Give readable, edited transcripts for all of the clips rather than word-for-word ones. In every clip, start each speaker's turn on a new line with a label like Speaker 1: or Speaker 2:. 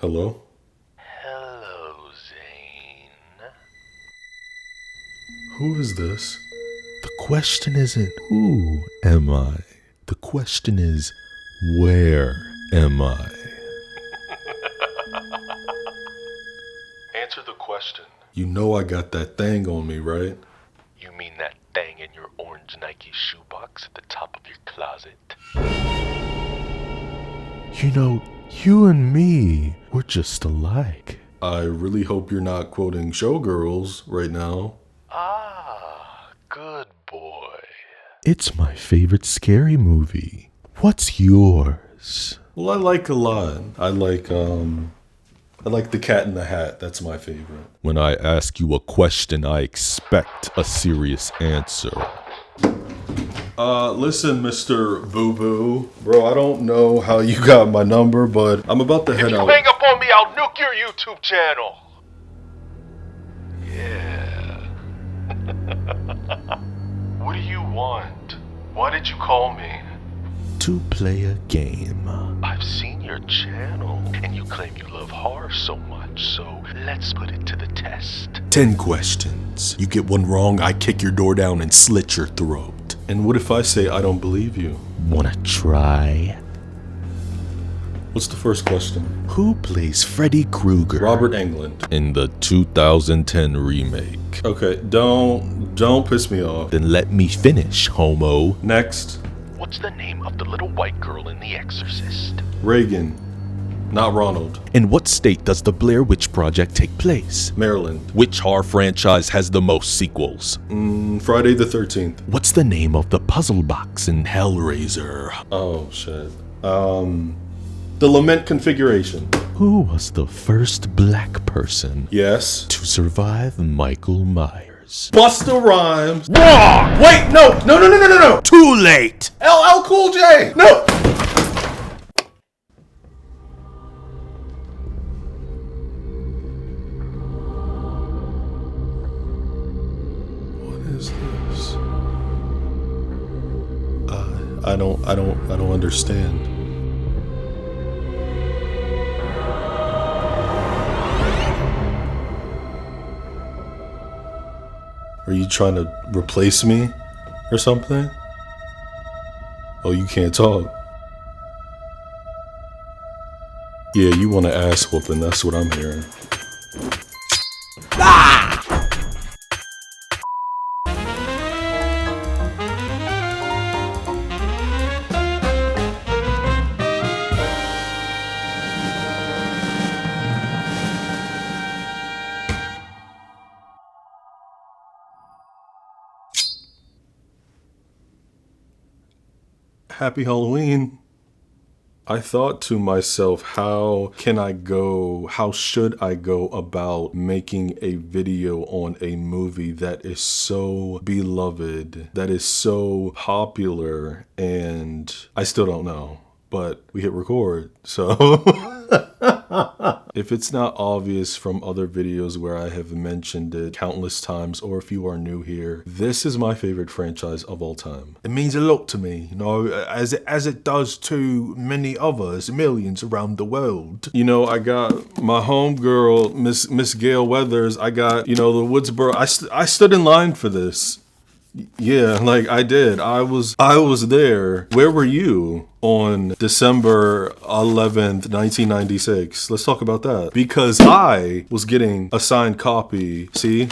Speaker 1: Hello?
Speaker 2: Hello, Zane.
Speaker 1: Who is this?
Speaker 3: The question isn't who am I? The question is where am I?
Speaker 2: Answer the question.
Speaker 1: You know I got that thing on me, right?
Speaker 2: You mean that thing in your orange Nike shoebox at the top of your closet?
Speaker 3: You know, you and me, we're just alike.
Speaker 1: I really hope you're not quoting Showgirls right now.
Speaker 2: Ah, good boy.
Speaker 3: It's my favorite scary movie. What's yours?
Speaker 1: Well, I like a lot. I like The Cat in the Hat. That's my favorite.
Speaker 3: When I ask you a question, I expect a serious answer.
Speaker 1: Listen, Mr. Boo Boo. Bro, I don't know how you got my number, but I'm about to head
Speaker 2: If you
Speaker 1: out.
Speaker 2: hang up on me, I'll nuke your YouTube channel. Yeah. What do you want? Why did you call me?
Speaker 3: To play a game.
Speaker 2: I've seen your channel, and you claim you love horror so much, so let's put it to the test.
Speaker 3: 10 questions. You get one wrong, I kick your door down and slit your throat.
Speaker 1: And what if I say I don't believe you?
Speaker 3: Wanna try?
Speaker 1: What's the first question?
Speaker 3: Who plays Freddy Krueger?
Speaker 1: Robert Englund.
Speaker 3: In the 2010 remake.
Speaker 1: Okay, don't piss me off.
Speaker 3: Then let me finish, homo.
Speaker 1: Next,
Speaker 2: What's the name of the little white girl in The Exorcist?
Speaker 1: Reagan. Not Ronald.
Speaker 3: In what state does the Blair Witch Project take place?
Speaker 1: Maryland.
Speaker 3: Which horror franchise has the most sequels?
Speaker 1: Friday the 13th.
Speaker 3: What's the name of the puzzle box in Hellraiser?
Speaker 1: Oh, shit. The Lament Configuration.
Speaker 3: Who was the first black person
Speaker 1: Yes.
Speaker 3: to survive Michael Myers?
Speaker 1: Busta Rhymes.
Speaker 3: Wrong!
Speaker 1: Wait, no.
Speaker 3: Too late!
Speaker 1: LL Cool J. No. What is this? I don't understand. Are you trying to replace me or something? Oh, you can't talk. Yeah, you want an ass whooping, that's what I'm hearing. Happy Halloween. I thought to myself, how should I go about making a video on a movie that is so beloved, that is so popular, and I still don't know, but we hit record, so. If it's not obvious from other videos where I have mentioned it countless times, or if you are new here, this is my favorite franchise of all time. It means a lot to me, you know, as it does to many others, millions around the world. You know, I got my homegirl, Miss Gail Weathers. I got, you know, the Woodsboro. I stood in line for this. Yeah, like I did. I was there. Where were you on December 11th, 1996? Let's talk about that. Because I was getting a signed copy. See?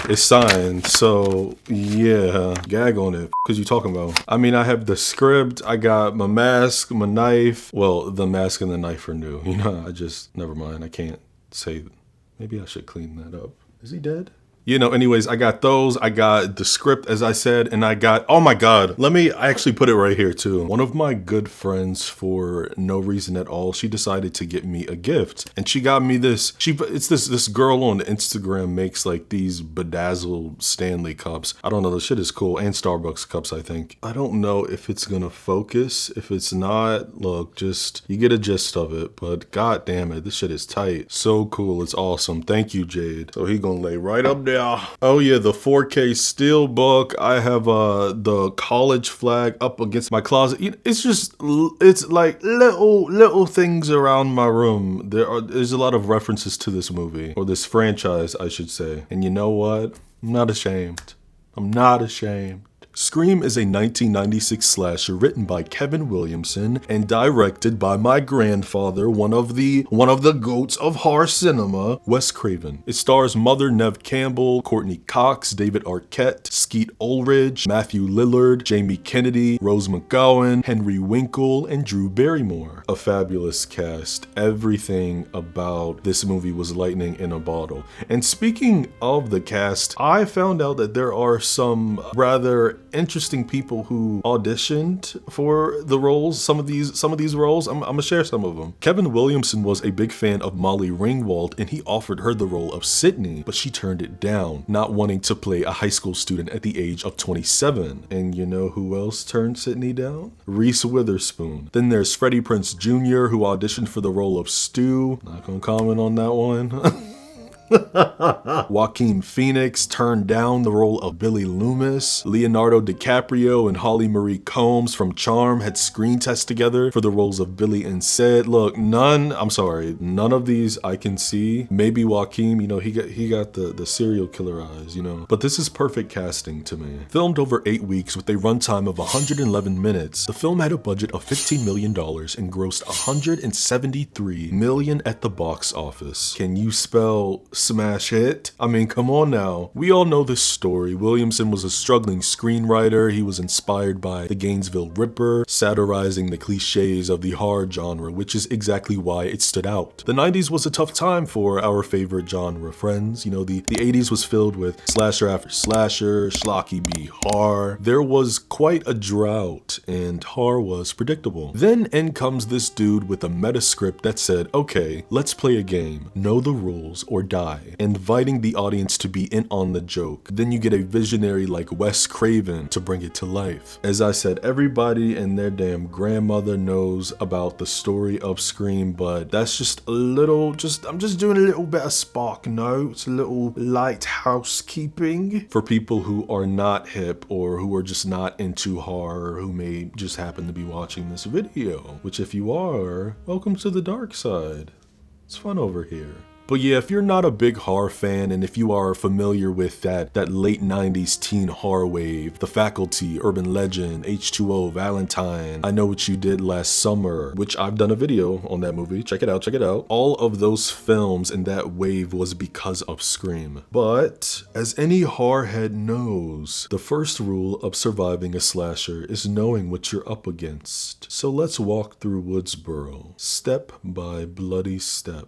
Speaker 1: It's signed. So, yeah, gag on it. Cause you talking about? I mean, I have the script. I got my mask, my knife. Well, the mask and the knife are new. You know, never mind. I can't say. Maybe I should clean that up. Is he dead? You know, anyways, I got those. I got the script, as I said, and I got, oh my God, let me actually put it right here too. One of my good friends, for no reason at all, she decided to get me a gift, and she got me this. It's this girl on Instagram makes like these bedazzled Stanley cups. I don't know, the shit is cool, and Starbucks cups, I think. I don't know if it's gonna focus. If it's not, look, just you get a gist of it. But god damn it, this shit is tight. So cool, it's awesome. Thank you, Jade. So he gonna lay right up there yeah. Oh yeah, the 4K Steelbook. I have the college flag up against my closet. It's just, it's like little things around my room. There's a lot of references to this movie, or this franchise, I should say. And you know what? I'm not ashamed. I'm not ashamed. Scream is a 1996 slasher written by Kevin Williamson and directed by my grandfather, one of the goats of horror cinema, Wes Craven. It stars Mother Neve Campbell, Courtney Cox, David Arquette, Skeet Ulrich, Matthew Lillard, Jamie Kennedy, Rose McGowan, Henry Winkle, and Drew Barrymore. A fabulous cast. Everything about this movie was lightning in a bottle. And speaking of the cast, I found out that there are some rather interesting people who auditioned for the roles, some of these roles. I'm gonna share some of them. Kevin Williamson was a big fan of Molly Ringwald, and he offered her the role of Sydney, but she turned it down, not wanting to play a high school student at the age of 27. And you know who else turned Sydney down? Reese Witherspoon. Then there's Freddie Prinze Jr., who auditioned for the role of Stu. Not gonna comment on that one. Joaquin Phoenix turned down the role of Billy Loomis. Leonardo DiCaprio and Holly Marie Combs from Charm had screen tests together for the roles of Billy and Sid. Look, none of these I can see. Maybe Joaquin, he got the serial killer eyes, But this is perfect casting to me. Filmed over 8 weeks with a runtime of 111 minutes, the film had a budget of $15 million and grossed $173 million at the box office. Can you spell smash hit? I mean, come on now. We all know this story. Williamson was a struggling screenwriter. He was inspired by the Gainesville Ripper, satirizing the cliches of the horror genre, which is exactly why it stood out. The 90s was a tough time for our favorite genre, friends. The 80s was filled with slasher after slasher, schlocky B horror. There was quite a drought, and horror was predictable. Then in comes this dude with a meta script that said, okay, let's play a game, know the rules or die, inviting the audience to be in on the joke. Then you get a visionary like Wes Craven to bring it to life. As I said, everybody and their damn grandmother knows about the story of Scream, but that's just I'm just doing a little bit of spark notes, a little light housekeeping for people who are not hip or who are just not into horror, who may just happen to be watching this video, which if you are, welcome to the dark side. It's fun over here. But yeah, if you're not a big horror fan, and if you are familiar with that late 90s teen horror wave, The Faculty, Urban Legend, H2O, Valentine, I Know What You Did Last Summer, which I've done a video on that movie, check it out. All of those films in that wave was because of Scream. But as any horror head knows, the first rule of surviving a slasher is knowing what you're up against. So let's walk through Woodsboro, step by bloody step.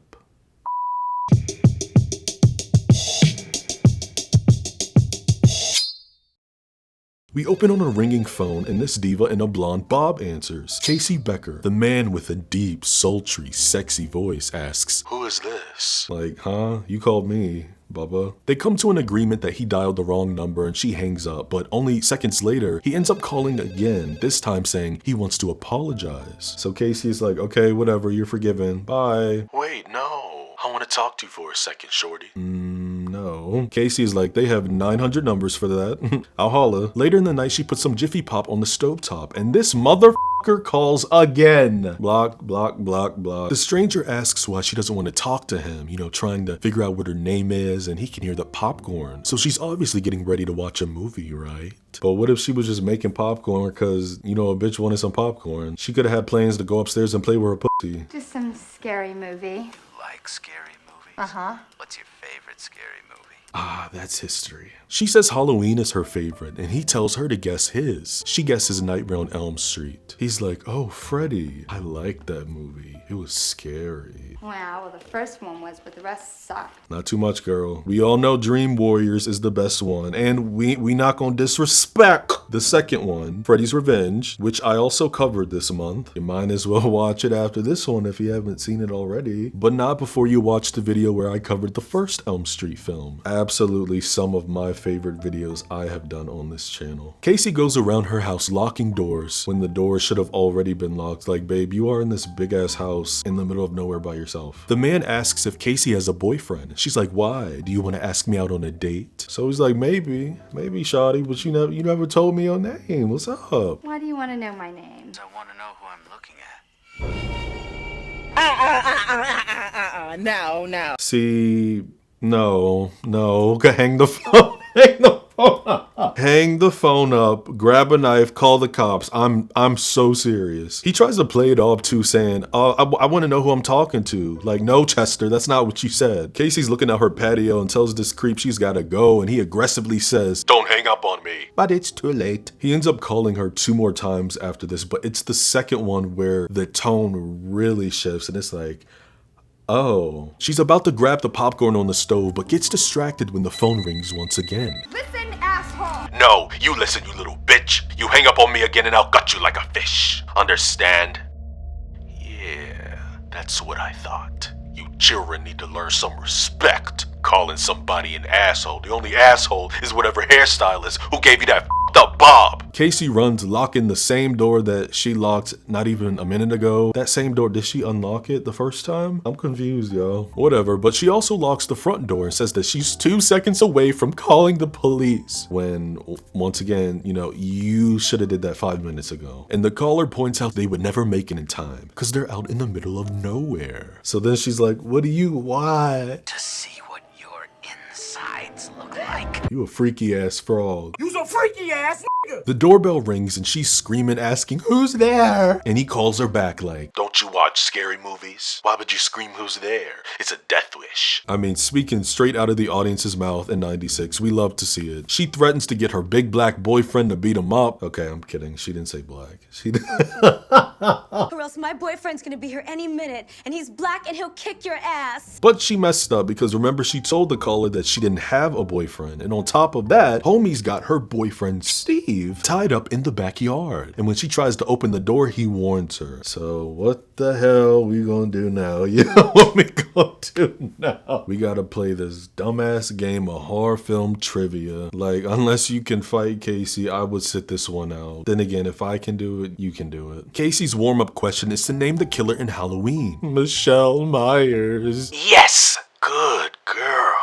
Speaker 1: We open on a ringing phone, and this diva in a blonde bob answers. Casey Becker, the man with a deep, sultry, sexy voice, asks,
Speaker 2: Who is this?
Speaker 1: Like, huh? You called me, Bubba. They come to an agreement that he dialed the wrong number and she hangs up, but only seconds later, he ends up calling again, this time saying he wants to apologize. So Casey's like, okay, whatever, you're forgiven, bye.
Speaker 2: Wait, no. I want to talk to you for a second, shorty.
Speaker 1: No. Casey is like, they have 900 numbers for that. I'll holla. Later in the night, she puts some Jiffy Pop on the stovetop, and this motherfucker calls again. Block, block, block, block. The stranger asks why she doesn't want to talk to him, trying to figure out what her name is, and he can hear the popcorn. So she's obviously getting ready to watch a movie, right? But what if she was just making popcorn because, a bitch wanted some popcorn? She could have had plans to go upstairs and play with her pussy.
Speaker 4: Just some scary movie.
Speaker 2: Like scary movies?
Speaker 4: Uh-huh.
Speaker 2: What's your favorite scary movie?
Speaker 1: Ah, that's history. She says Halloween is her favorite, and he tells her to guess his. She guesses Nightmare on Elm Street. He's like, oh, Freddy, I liked that movie. It was scary.
Speaker 4: Well, the first one was, but the rest sucked.
Speaker 1: Not too much, girl. We all know Dream Warriors is the best one, and we not gonna disrespect The second one, Freddy's Revenge, which I also covered this month. You might as well watch it after this one if you haven't seen it already, but not before you watch the video where I covered the first Elm Street film. Absolutely some of my favorite videos I have done on this channel. Casey goes around her house locking doors when the doors should have already been locked. Like, babe, you are in this big ass house in the middle of nowhere by yourself. The man asks if Casey has a boyfriend. She's like, why? Do you want to ask me out on a date? So he's like, maybe shawty, but you never told me your name. What's up?
Speaker 4: Why do you want to know my name?
Speaker 5: I want to know who I'm looking at. No.
Speaker 1: See, no, hang the phone, hang the phone up. Hang the phone up, grab a knife, call the cops. I'm so serious. He tries to play it off too, saying, I want to know who I'm talking to. Like, no, Chester, that's not what you said. Casey's looking at her patio and tells this creep she's gotta go, and he aggressively says,
Speaker 2: Don't hang up on me.
Speaker 1: but it's too late. He ends up calling her 2 more times after this, but it's the second one where the tone really shifts, and it's like, oh. She's about to grab the popcorn on the stove, but gets distracted when the phone rings once again.
Speaker 4: Listen, asshole!
Speaker 2: No, you listen, you little bitch. You hang up on me again and I'll gut you like a fish. Understand? Yeah, that's what I thought. You children need to learn some respect. Calling somebody an asshole. The only asshole is whatever hairstylist who gave you that f***ed up bob.
Speaker 1: Casey runs, locking the same door that she locked not even a minute ago. That same door, did she unlock it the first time? I'm confused, yo. Whatever, but she also locks the front door and says that she's 2 seconds away from calling the police. When, once again, you should have did that 5 minutes ago. And the caller points out they would never make it in time because they're out in the middle of nowhere. So then she's like, why?
Speaker 5: To see what your insides look like.
Speaker 1: You a freaky ass frog.
Speaker 5: You's a freaky ass nigga.
Speaker 1: The doorbell rings and she's screaming, asking, who's there? And he calls her back like,
Speaker 2: Don't you watch scary movies? Why would you scream who's there? It's a death wish.
Speaker 1: I mean, speaking straight out of the audience's mouth in 96, we love to see it. She threatens to get her big black boyfriend to beat him up. Okay, I'm kidding. She didn't say black.
Speaker 6: Or else my boyfriend's gonna be here any minute, and he's black and he'll kick your ass.
Speaker 1: But she messed up because remember, she told the caller that she didn't have a boyfriend. And on top of that, homie's got her boyfriend Steve tied up in the backyard. And when she tries to open the door, he warns her. So what the hell we gonna do now? You know what we gonna do now? We gotta play this dumbass game of horror film trivia. Like, unless you can fight Casey, I would sit this one out. Then again, if I can do it, you can do it. Casey's warm-up question is to name the killer in Halloween. Michelle Myers.
Speaker 2: Yes! Good girl.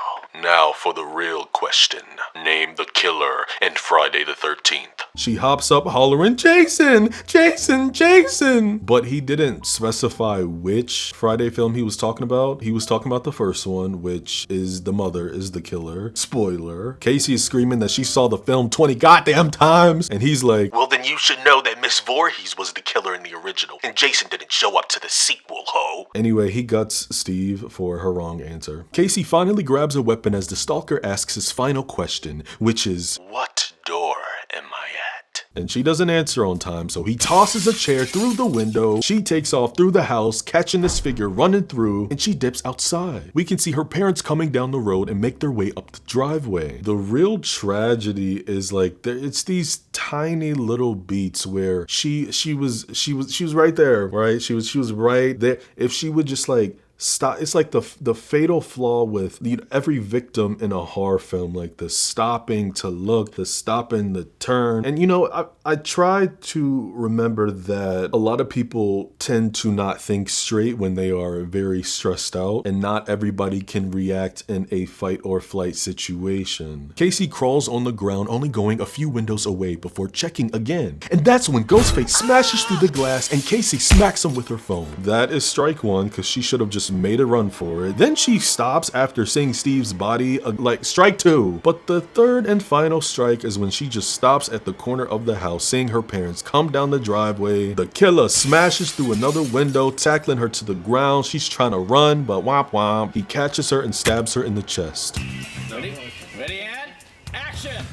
Speaker 2: Now for the real question. Name the killer in Friday the 13th.
Speaker 1: She hops up hollering, Jason! Jason! Jason! But he didn't specify which Friday film he was talking about. He was talking about the first one, which is the mother is the killer. Spoiler. Casey is screaming that she saw the film 20 goddamn times. And he's like,
Speaker 2: Well, then you should know that Miss Voorhees was the killer in the original, and Jason didn't show up to the sequel, ho.
Speaker 1: Anyway, he guts Steve for her wrong answer. Casey finally grabs a weapon as the stalker asks his final question, which is,
Speaker 2: What door am I at?
Speaker 1: and she doesn't answer on time, so he tosses a chair through the window. She takes off through the house, catching this figure running through, and she dips outside. We can see her parents coming down the road and make their way up the driveway. The real tragedy is like it's these tiny little beats where she was right there, right? She was right there. If she would just like stop, it's like the fatal flaw with every victim in a horror film, like the stopping to look, the stopping, the turn. And I try to remember that a lot of people tend to not think straight when they are very stressed out, and not everybody can react in a fight or flight situation. Casey crawls on the ground, only going a few windows away before checking again. And that's when Ghostface smashes through the glass and Casey smacks him with her phone. That is strike one, because she should have just made a run for it. Then she stops after seeing Steve's body, like strike two. But the third and final strike is when she just stops at the corner of the house, seeing her parents come down the driveway. The killer smashes through another window, tackling her to the ground. She's trying to run, but womp womp. He catches her and stabs her in the chest.
Speaker 7: Ready, and action!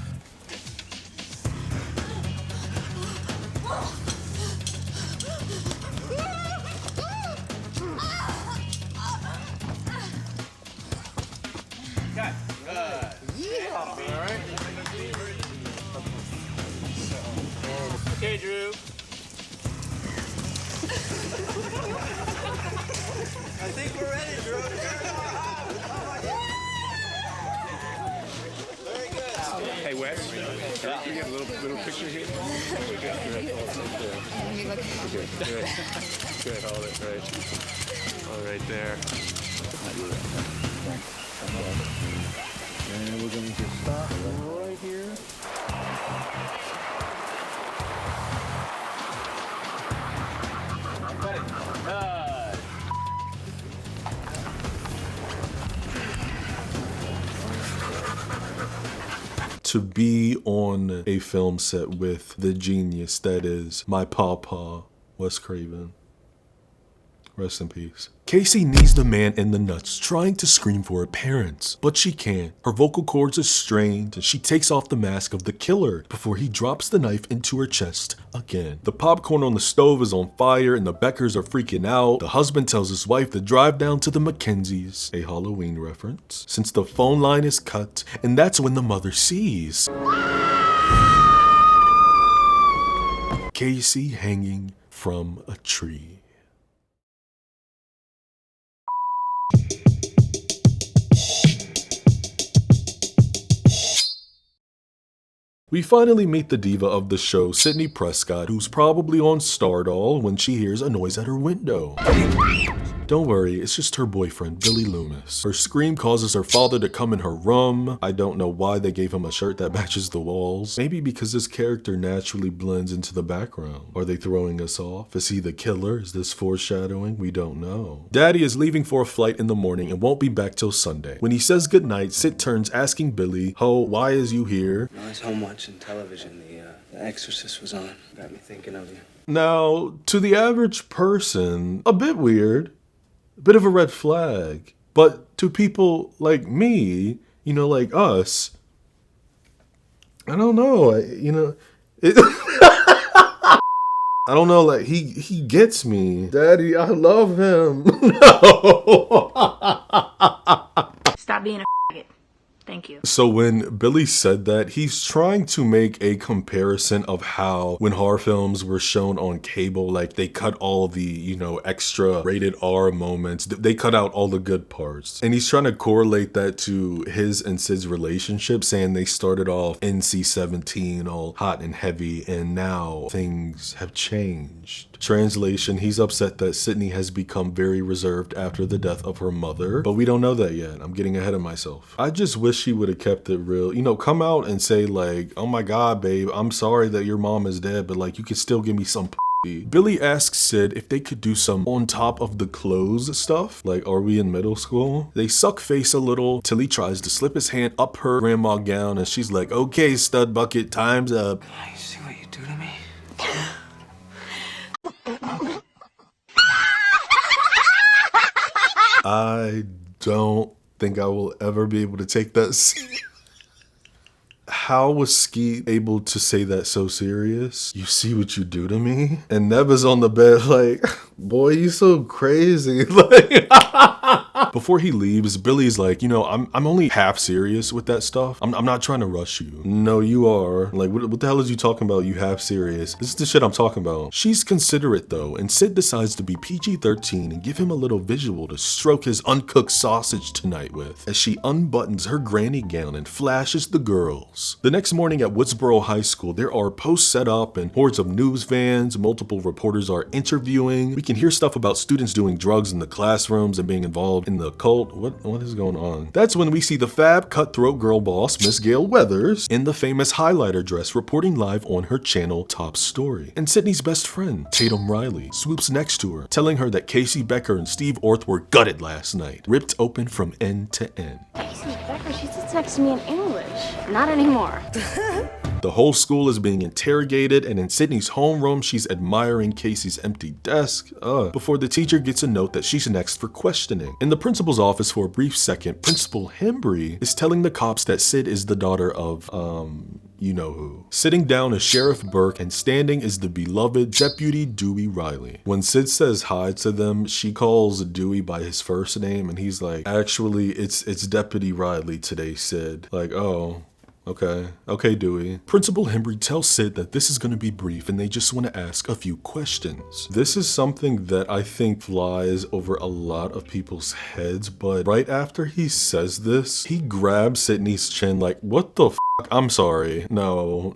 Speaker 8: think we're ready, Drew. Very good.
Speaker 9: Hey, Wes, can we get a little picture here? Good. Hold it right. All right there.
Speaker 10: And we're going to stop right here.
Speaker 1: To be on a film set with the genius that is my pawpaw, Wes Craven. Rest in peace. Casey knees the man in the nuts, trying to scream for her parents, but she can't. Her vocal cords are strained, and she takes off the mask of the killer before he drops the knife into her chest again. The popcorn on the stove is on fire, and the Beckers are freaking out. The husband tells his wife to drive down to the Mackenzies, a Halloween reference, since the phone line is cut, and that's when the mother sees Casey hanging from a tree. We finally meet the diva of the show, Sydney Prescott, who's probably on Stardoll when she hears a noise at her window. Don't worry, it's just her boyfriend, Billy Loomis. Her scream causes her father to come in her room. I don't know why they gave him a shirt that matches the walls. Maybe because his character naturally blends into the background. Are they throwing us off? Is he the killer? Is this foreshadowing? We don't know. Daddy is leaving for a flight in the morning and won't be back till Sunday. When he says goodnight, Sid turns asking Billy, "Ho, why is you here?"
Speaker 11: I was home watching television. The Exorcist was on. Got me thinking of you.
Speaker 1: Now, to the average person, a bit weird. Bit of a red flag. But to people like me, like us, I don't know, I don't know, like, he gets me. Daddy, I love him. No.
Speaker 12: Stop being a faggot. Thank you.
Speaker 1: So when Billy said that, he's trying to make a comparison of how when horror films were shown on cable, like they cut all the, extra rated R moments. They cut out all the good parts. And he's trying to correlate that to his and Sid's relationship, saying they started off NC-17, all hot and heavy, and now things have changed. Translation, he's upset that Sydney has become very reserved after the death of her mother, but we don't know that yet. I'm getting ahead of myself. I just wish she would have kept it real. Come out and say like, "Oh my God, babe, I'm sorry that your mom is dead, but like you could still give me some p." Billy asks Sid if they could do some on top of the clothes stuff. Like, are we in middle school? They suck face a little till he tries to slip his hand up her grandma gown and she's like, "Okay, stud bucket, time's up."
Speaker 11: You see what you do to me?
Speaker 1: I don't think I will ever be able to take that scene. How was Skeet able to say that so serious? You see what you do to me? And Neva's on the bed like, "Boy, you so crazy." Like, before he leaves, Billy's like, I'm only half serious with that stuff. I'm not trying to rush you. No, you are. Like, what the hell is you talking about, you half serious? This is the shit I'm talking about. She's considerate though, and Sid decides to be PG-13 and give him a little visual to stroke his uncooked sausage tonight with, as she unbuttons her granny gown and flashes the girls. The next morning at Woodsboro High School, there are posts set up and hordes of news vans. Multiple reporters are interviewing. We can hear stuff about students doing drugs in the classrooms and being involved in the cult. What is going on? That's when we see the fab cutthroat girl boss, Miss Gail Weathers, in the famous highlighter dress, reporting live on her channel Top Story. And Sydney's best friend, Tatum Riley, swoops next to her, telling her that Casey Becker and Steve Orth were gutted last night, ripped open from end to end.
Speaker 13: Casey Becker, she sits next to me in English. Not anymore.
Speaker 1: The whole school is being interrogated, and in Sydney's homeroom, she's admiring Casey's empty desk. Before the teacher gets a note that she's next for questioning. In the principal's office for a brief second, Principal Hembry is telling the cops that Sid is the daughter of, you know who. Sitting down is Sheriff Burke, and standing is the beloved Deputy Dewey Riley. When Sid says hi to them, she calls Dewey by his first name, and he's like, "Actually, it's Deputy Riley today, Sid." Like, oh. Okay, Dewey. Principal Hembry tells Sid that this is going to be brief and they just want to ask a few questions. This is something that I think flies over a lot of people's heads, but right after he says this, he grabs Sydney's chin like, what the f***? I'm sorry. No.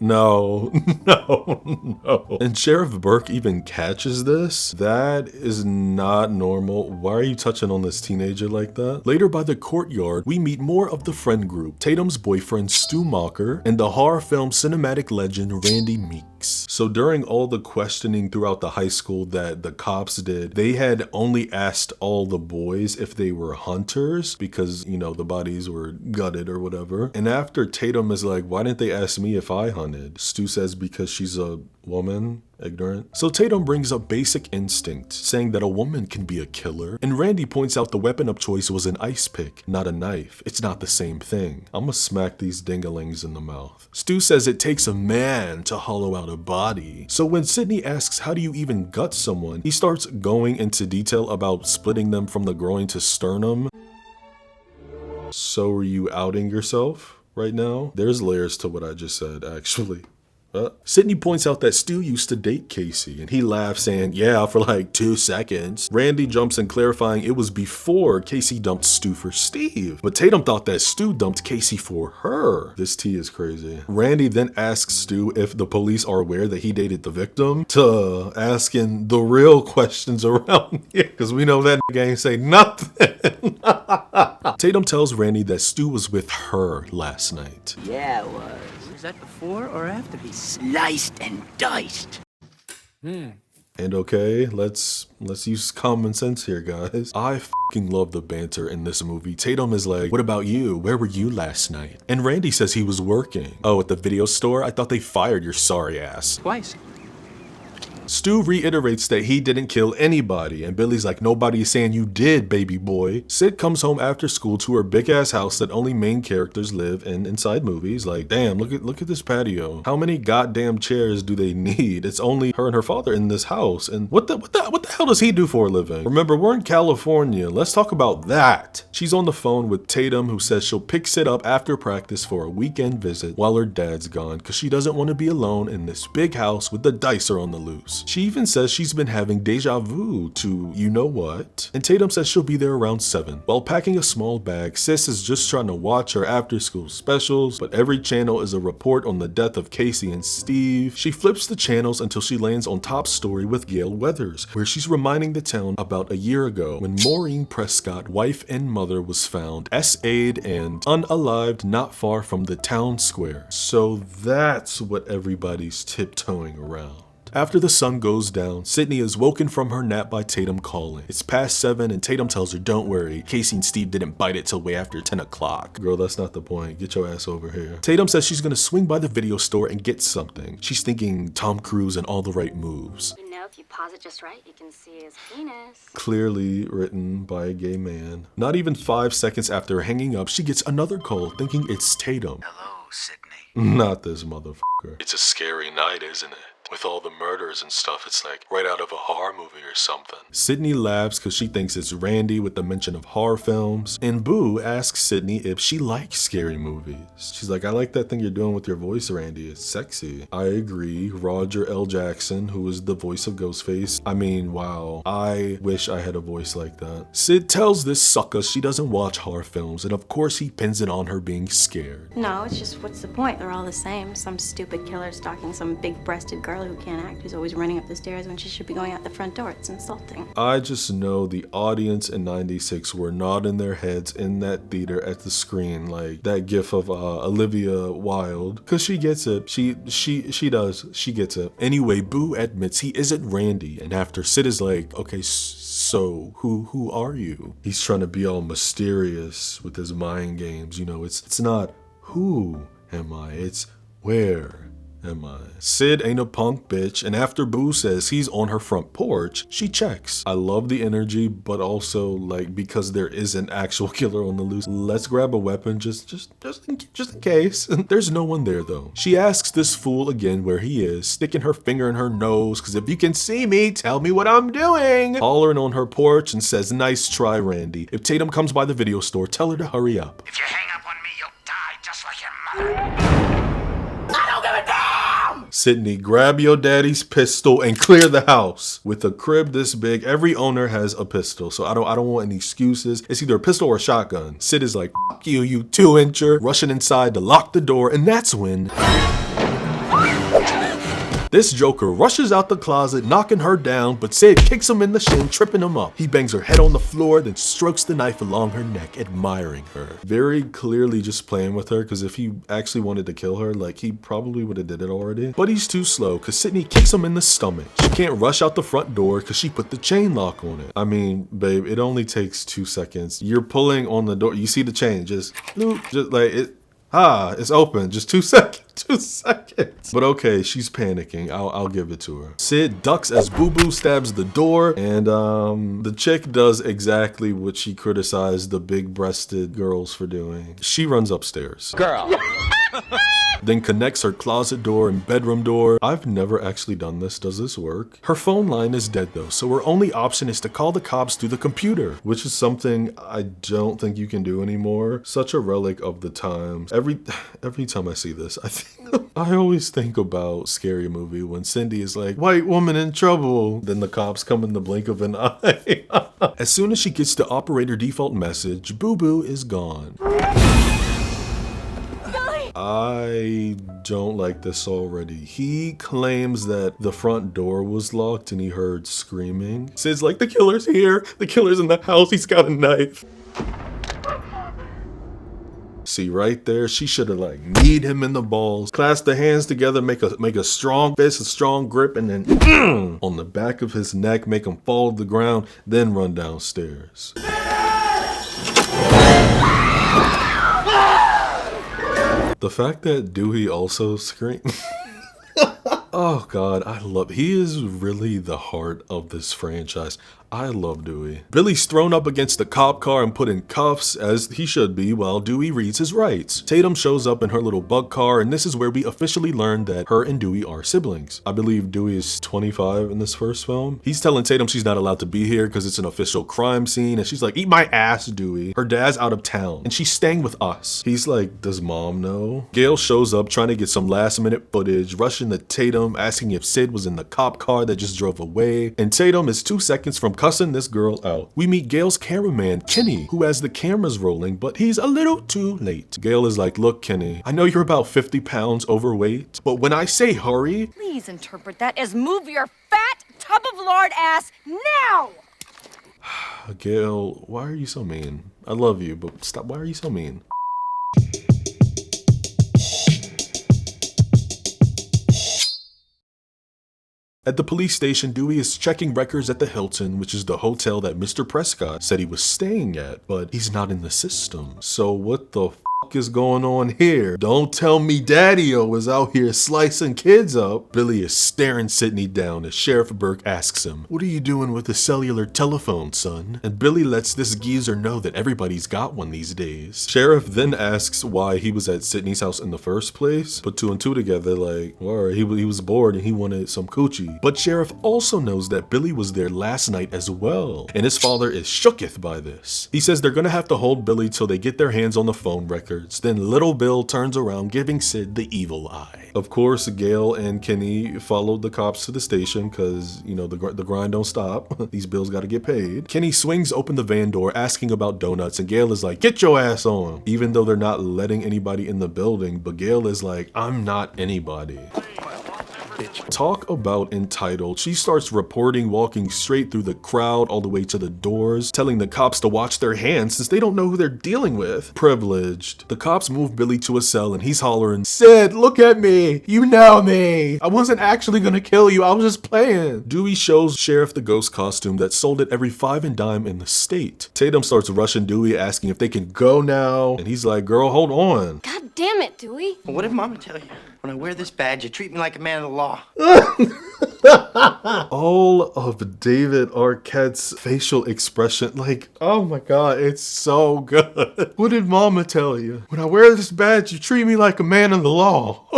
Speaker 1: And Sheriff Burke even catches this. That is not normal. Why are you touching on this teenager like that? Later by the courtyard, we meet more of the friend group. Tatum's boyfriend, Stu Mocker, and the horror film cinematic legend, Randy Meeks. So during all the questioning throughout the high school that the cops did, they had only asked all the boys if they were hunters because, you know, the bodies were gutted or whatever. And after Tatum is like, why didn't they ask me if I hunted? Stu says because she's a woman, ignorant. So Tatum brings up basic instinct, saying that a woman can be a killer. And Randy points out the weapon of choice was an ice pick, not a knife. It's not the same thing. I'ma smack these dingalings in the mouth. Stu says it takes a man to hollow out a body. So when Sydney asks how do you even gut someone, he starts going into detail about splitting them from the groin to sternum. So are you outing yourself right now? There's layers to what I just said, actually. Sydney points out that Stu used to date Casey, and he laughs saying, yeah, for like 2 seconds. Randy jumps in clarifying it was before Casey dumped Stu for Steve, but Tatum thought that Stu dumped Casey for her. This tea is crazy. Randy then asks Stu if the police are aware that he dated the victim, to asking the real questions around here, because we know that nigga ain't say nothing. Tatum tells Randy that Stu was with her last night.
Speaker 5: Yeah, it was. Was that before or after he sliced and diced?
Speaker 1: And okay, let's use common sense here, guys. I f***ing love the banter in this movie. Tatum is like, what about you? Where were you last night? And Randy says he was working. Oh, at the video store? I thought they fired your sorry ass.
Speaker 5: Twice.
Speaker 1: Stu reiterates that he didn't kill anybody, and Billy's like, nobody is saying you did, baby boy. Sid comes home after school to her big ass house that only main characters live in inside movies. Like, damn, look at this patio. How many goddamn chairs do they need? It's only her and her father in this house. And what the hell does he do for a living? Remember, we're in California. Let's talk about that. She's on the phone with Tatum, who says she'll pick Sid up after practice for a weekend visit while her dad's gone, because she doesn't want to be alone in this big house with the dicer on the loose. She even says she's been having deja vu to you know what, and Tatum says she'll be there around 7. While packing a small bag, Sis is just trying to watch her after school specials, but every channel is a report on the death of Casey and Steve. She flips the channels until she lands on Top Story with Gail Weathers, where she's reminding the town about a year ago when Maureen Prescott, wife and mother, was found SA'd and unalived not far from the town square. So that's what everybody's tiptoeing around. After the sun goes down, Sydney is woken from her nap by Tatum calling. It's past 7 and Tatum tells her, don't worry, Casey and Steve didn't bite it till way after 10 o'clock. Girl, that's not the point. Get your ass over here. Tatum says she's gonna swing by the video store and get something. She's thinking Tom Cruise and all the right moves.
Speaker 13: You know, if you pause it just right, you can see his penis.
Speaker 1: Clearly written by a gay man. Not even 5 seconds after hanging up, she gets another call thinking it's Tatum.
Speaker 5: Hello, Sydney.
Speaker 1: Not this motherfucker.
Speaker 2: It's a scary night, isn't it? With all the murders and stuff, it's like right out of a horror movie or something.
Speaker 1: Sydney laughs because she thinks it's Randy with the mention of horror films. And Boo asks Sydney if she likes scary movies. She's like, I like that thing you're doing with your voice, Randy. It's sexy. I agree. Roger L. Jackson, who is the voice of Ghostface. I mean, wow. I wish I had a voice like that. Sid tells this sucker she doesn't watch horror films, and of course he pins it on her being scared.
Speaker 13: No, it's just, what's the point? They're all the same. Some stupid killer stalking some big-breasted girl who can't act, who's always running up the stairs when she should be going out the front door. It's insulting.
Speaker 1: I just know the audience in 96 were nodding their heads in that theater at the screen, like that gif of Olivia Wilde, because she gets it. She does. She gets it. Anyway, Boo admits he isn't Randy, and after Sid is like, okay, so who are you? He's trying to be all mysterious with his mind games. You know, it's not who am I, it's where am I? Sid ain't a punk bitch, and after Boo says he's on her front porch, she checks. I love the energy, but also, like, because there is an actual killer on the loose, let's grab a weapon just in case. There's no one there though. She asks this fool again where he is, sticking her finger in her nose, cause if you can see me, tell me what I'm doing. Hollering on her porch and says, nice try, Randy. If Tatum comes by the video store, tell her to hurry up.
Speaker 5: If you hang up on me, you'll die just like your mother.
Speaker 1: Sydney, grab your daddy's pistol and clear the house. With a crib this big, every owner has a pistol, so I don't want any excuses. It's either a pistol or a shotgun. Sid is like, "F you, you 2-incher," rushing inside to lock the door, and that's when this joker rushes out the closet, knocking her down, but Sid kicks him in the shin, tripping him up. He bangs her head on the floor, then strokes the knife along her neck, admiring her. Very clearly just playing with her, because if he actually wanted to kill her, like, he probably would have did it already. But he's too slow, because Sydney kicks him in the stomach. She can't rush out the front door, because she put the chain lock on it. I mean, babe, it only takes 2 seconds. You're pulling on the door. You see the chain, just like it. It's open. Just 2 seconds. 2 seconds. But okay, she's panicking. I'll give it to her. Sid ducks as Boo Boo stabs the door, and the chick does exactly what she criticized the big-breasted girls for doing. She runs upstairs.
Speaker 7: Girl.
Speaker 1: Then connects her closet door and bedroom door. I've never actually done this. Does this work? Her phone line is dead though, so her only option is to call the cops through the computer, which is something I don't think you can do anymore. Such a relic of the times. Every time I see this, I always think about Scary Movie when Cindy is like, "White woman in trouble." Then the cops come in the blink of an eye. As soon as she gets the operator default message, Boo Boo is gone. I don't like this already. He claims that the front door was locked and he heard screaming. Sid's like, "The killer's here. The killer's in the house. He's got a knife." See, right there, she should have like kneed him in the balls, clasp the hands together, make a strong fist, a strong grip, and then on the back of his neck, make him fall to the ground, then run downstairs. The fact that Dewey also screamed. Oh God, he is really the heart of this franchise. I love Dewey. Billy's thrown up against the cop car and put in cuffs, as he should be, while Dewey reads his rights. Tatum shows up in her little bug car, and this is where we officially learn that her and Dewey are siblings. I believe Dewey is 25 in this first film. He's telling Tatum she's not allowed to be here because it's an official crime scene, and she's like, "Eat my ass, Dewey. Her dad's out of town, and she's staying with us." He's like, "Does mom know?" Gail shows up trying to get some last-minute footage, rushing to Tatum, asking if Sid was in the cop car that just drove away, and Tatum is 2 seconds from cussing this girl out. We meet Gail's cameraman, Kenny, who has the cameras rolling, but he's a little too late. Gail is like, "Look, Kenny, I know you're about 50 pounds overweight, but when I say hurry..."
Speaker 14: Please interpret that as move your fat tub of lard ass now!
Speaker 1: Gail, why are you so mean? I love you, but stop. Why are you so mean? At the police station, Dewey is checking records at the Hilton, which is the hotel that Mr. Prescott said he was staying at, but he's not in the system. So what the f is going on here? Don't tell me Daddy-O is out here slicing kids up. Billy is staring Sydney down as Sheriff Burke asks him, "What are you doing with a cellular telephone, son?" And Billy lets this geezer know that everybody's got one these days. Sheriff then asks why he was at Sydney's house in the first place. Put 2 and 2 together, like, well, he was bored and he wanted some coochie. But Sheriff also knows that Billy was there last night as well, and his father is shooketh by this. He says they're gonna have to hold Billy till they get their hands on the phone records. Then little Bill turns around, giving Sid the evil eye. Of course, Gail and Kenny followed the cops to the station because, you know, the grind don't stop. These bills gotta get paid. Kenny swings open the van door asking about donuts, and Gail is like, "Get your ass on." Even though they're not letting anybody in the building, but Gail is like, "I'm not anybody." Talk about entitled. She starts reporting, walking straight through the crowd all the way to the doors, telling the cops to watch their hands since they don't know who they're dealing with. Privileged. The cops move Billy to a cell and he's hollering, "Sid, look at me. You know me. I wasn't actually gonna kill you. I was just playing." Dewey shows Sheriff the ghost costume that sold at every 5 and dime in the state. Tatum starts rushing Dewey, asking if they can go now, and he's like, "Girl, hold on."
Speaker 6: God damn it, Dewey.
Speaker 5: What did Mama tell you? When I wear this badge, you treat me like a man of the law.
Speaker 1: All of David Arquette's facial expression, like, oh my God, it's so good. What did Mama tell you? When I wear this badge, you treat me like a man of the law.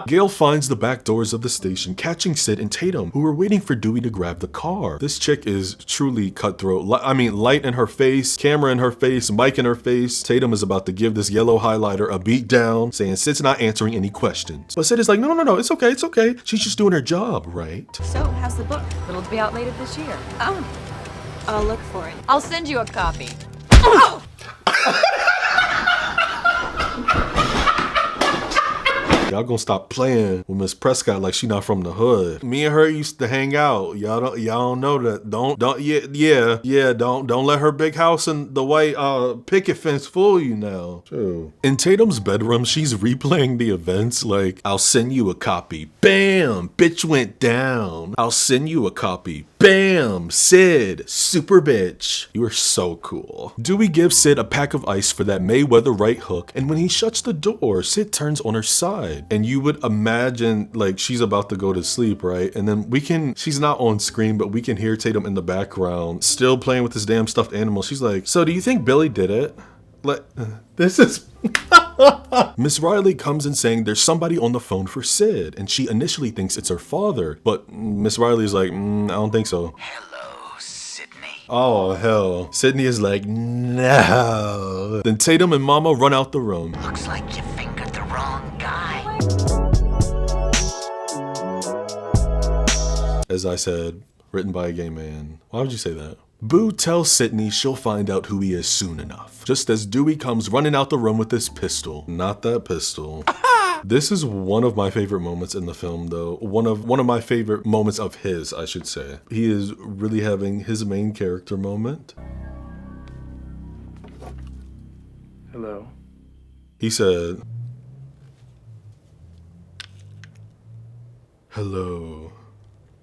Speaker 1: Gail finds the back doors of the station, catching Sid and Tatum, who are waiting for Dewey to grab the car. This chick is truly cutthroat. I mean, light in her face, camera in her face, mic in her face. Tatum is about to give this yellow highlighter a beat down, saying Sid's not answering any questions. But Sid is like, no, it's okay, it's okay. She's just doing her job, right?
Speaker 14: So, how's the book? It'll be out later this year.
Speaker 13: Oh, I'll look for it.
Speaker 14: I'll send you a copy.
Speaker 1: Y'all gonna stop playing with Miss Prescott like she not from the hood. Me and her used to hang out. Y'all don't know that. Don't let her big house and the white picket fence fool you now. True. In Tatum's bedroom, she's replaying the events like, I'll send you a copy. Bam! Bitch went down. I'll send you a copy. Bam! Sid, super bitch. You are so cool. Dewey gives Sid a pack of ice for that Mayweather right hook, and when he shuts the door, Sid turns on her side. And you would imagine like she's about to go to sleep, right? And then she's not on screen, but we can hear Tatum in the background still playing with this damn stuffed animal. She's like, so do you think Billy did it? Like, this is... Miss Riley comes in saying there's somebody on the phone for Sid, and she initially thinks it's her father, but Miss Riley's like, I don't think so.
Speaker 5: Hello, Sydney.
Speaker 1: Oh, hell. Sydney is like, no. Then Tatum and Mama run out the room.
Speaker 5: Looks like you fingered the wrong guy.
Speaker 1: As I said, written by a gay man. Why would you say that? Boo tells Sydney she'll find out who he is soon enough, just as Dewey comes running out the room with his pistol. Not that pistol. This is one of my favorite moments in the film, though. One of my favorite moments of his, I should say. He is really having his main character moment.
Speaker 10: Hello.
Speaker 1: He said, hello.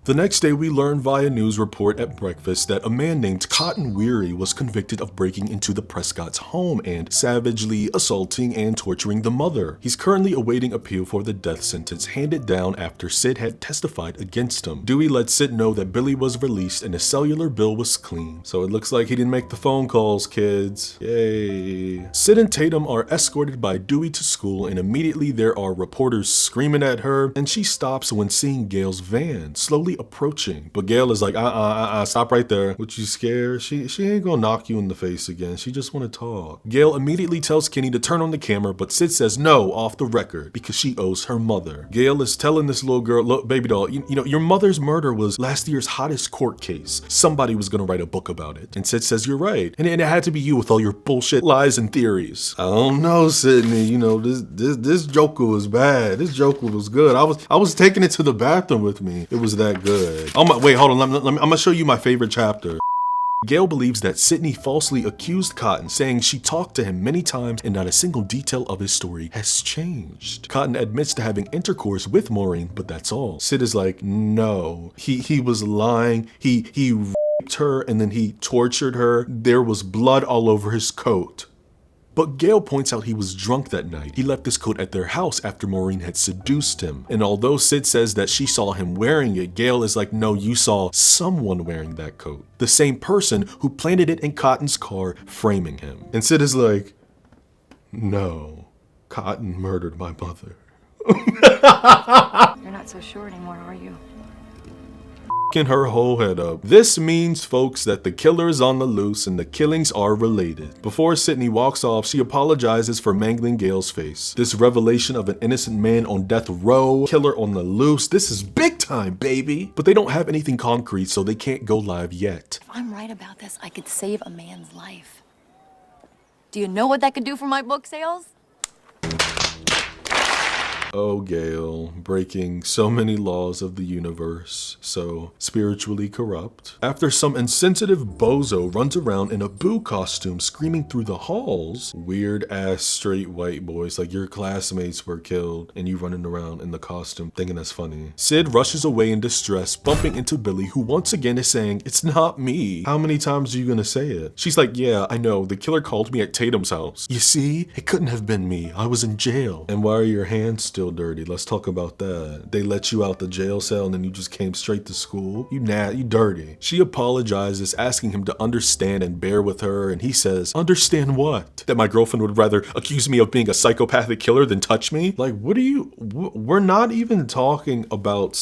Speaker 1: The next day, we learn via news report at breakfast that a man named Cotton Weary was convicted of breaking into the Prescott's home and savagely assaulting and torturing the mother. He's currently awaiting appeal for the death sentence handed down after Sid had testified against him. Dewey lets Sid know that Billy was released and his cellular bill was clean. So it looks like he didn't make the phone calls, kids. Yay. Sid and Tatum are escorted by Dewey to school, and immediately there are reporters screaming at her, and she stops when seeing Gail's van slowly approaching. But Gail is like, stop right there. What, you scared? She ain't gonna knock you in the face again. She just wanna talk. Gail immediately tells Kenny to turn on the camera, but Sid says no off the record because she owes her mother. Gail is telling this little girl, look, baby doll, you know, your mother's murder was last year's hottest court case. Somebody was gonna write a book about it. And Sid says, you're right. And it had to be you with all your bullshit lies and theories. I don't know, Sydney. You know, this Joker was bad. This Joker was good. I was taking it to the bathroom with me. It was that good. Oh, wait, hold on. I'm gonna show you my favorite chapter. Gail believes that Sydney falsely accused Cotton, saying she talked to him many times and not a single detail of his story has changed. Cotton admits to having intercourse with Maureen, but that's all. Sid is like, no, he was lying. He raped her and then he tortured her. There was blood all over his coat. But Gail points out he was drunk that night. He left his coat at their house after Maureen had seduced him. And although Sid says that she saw him wearing it, Gail is like, no, you saw someone wearing that coat. The same person who planted it in Cotton's car, framing him. And Sid is like, no, Cotton murdered my mother.
Speaker 12: You're not so sure anymore, are you?
Speaker 1: Her whole head up. This means, folks, that the killer is on the loose and the killings are related. Before Sydney walks off, she apologizes for mangling Gail's face. This revelation of an innocent man on death row, killer on the loose, this is big time, baby. But they don't have anything concrete, so they can't go live yet.
Speaker 14: If I'm right about this, I could save a man's life. Do you know what that could do for my book sales?
Speaker 1: Oh, Gail, breaking so many laws of the universe, so spiritually corrupt. After some insensitive bozo runs around in a Boo costume screaming through the halls, weird ass straight white boys like your classmates were killed and you running around in the costume thinking that's funny. Sid rushes away in distress, bumping into Billy, who once again is saying, it's not me. How many times are you gonna say it? She's like, yeah, I know, the killer called me at Tatum's house. You see, it couldn't have been me. I was in jail. And why are your hands still feel dirty. Let's talk about that. They let you out the jail cell and then you just came straight to school. You dirty. She apologizes, asking him to understand and bear with her, and he says, understand what? That my girlfriend would rather accuse me of being a psychopathic killer than touch me? Like, what are you, we're not even talking about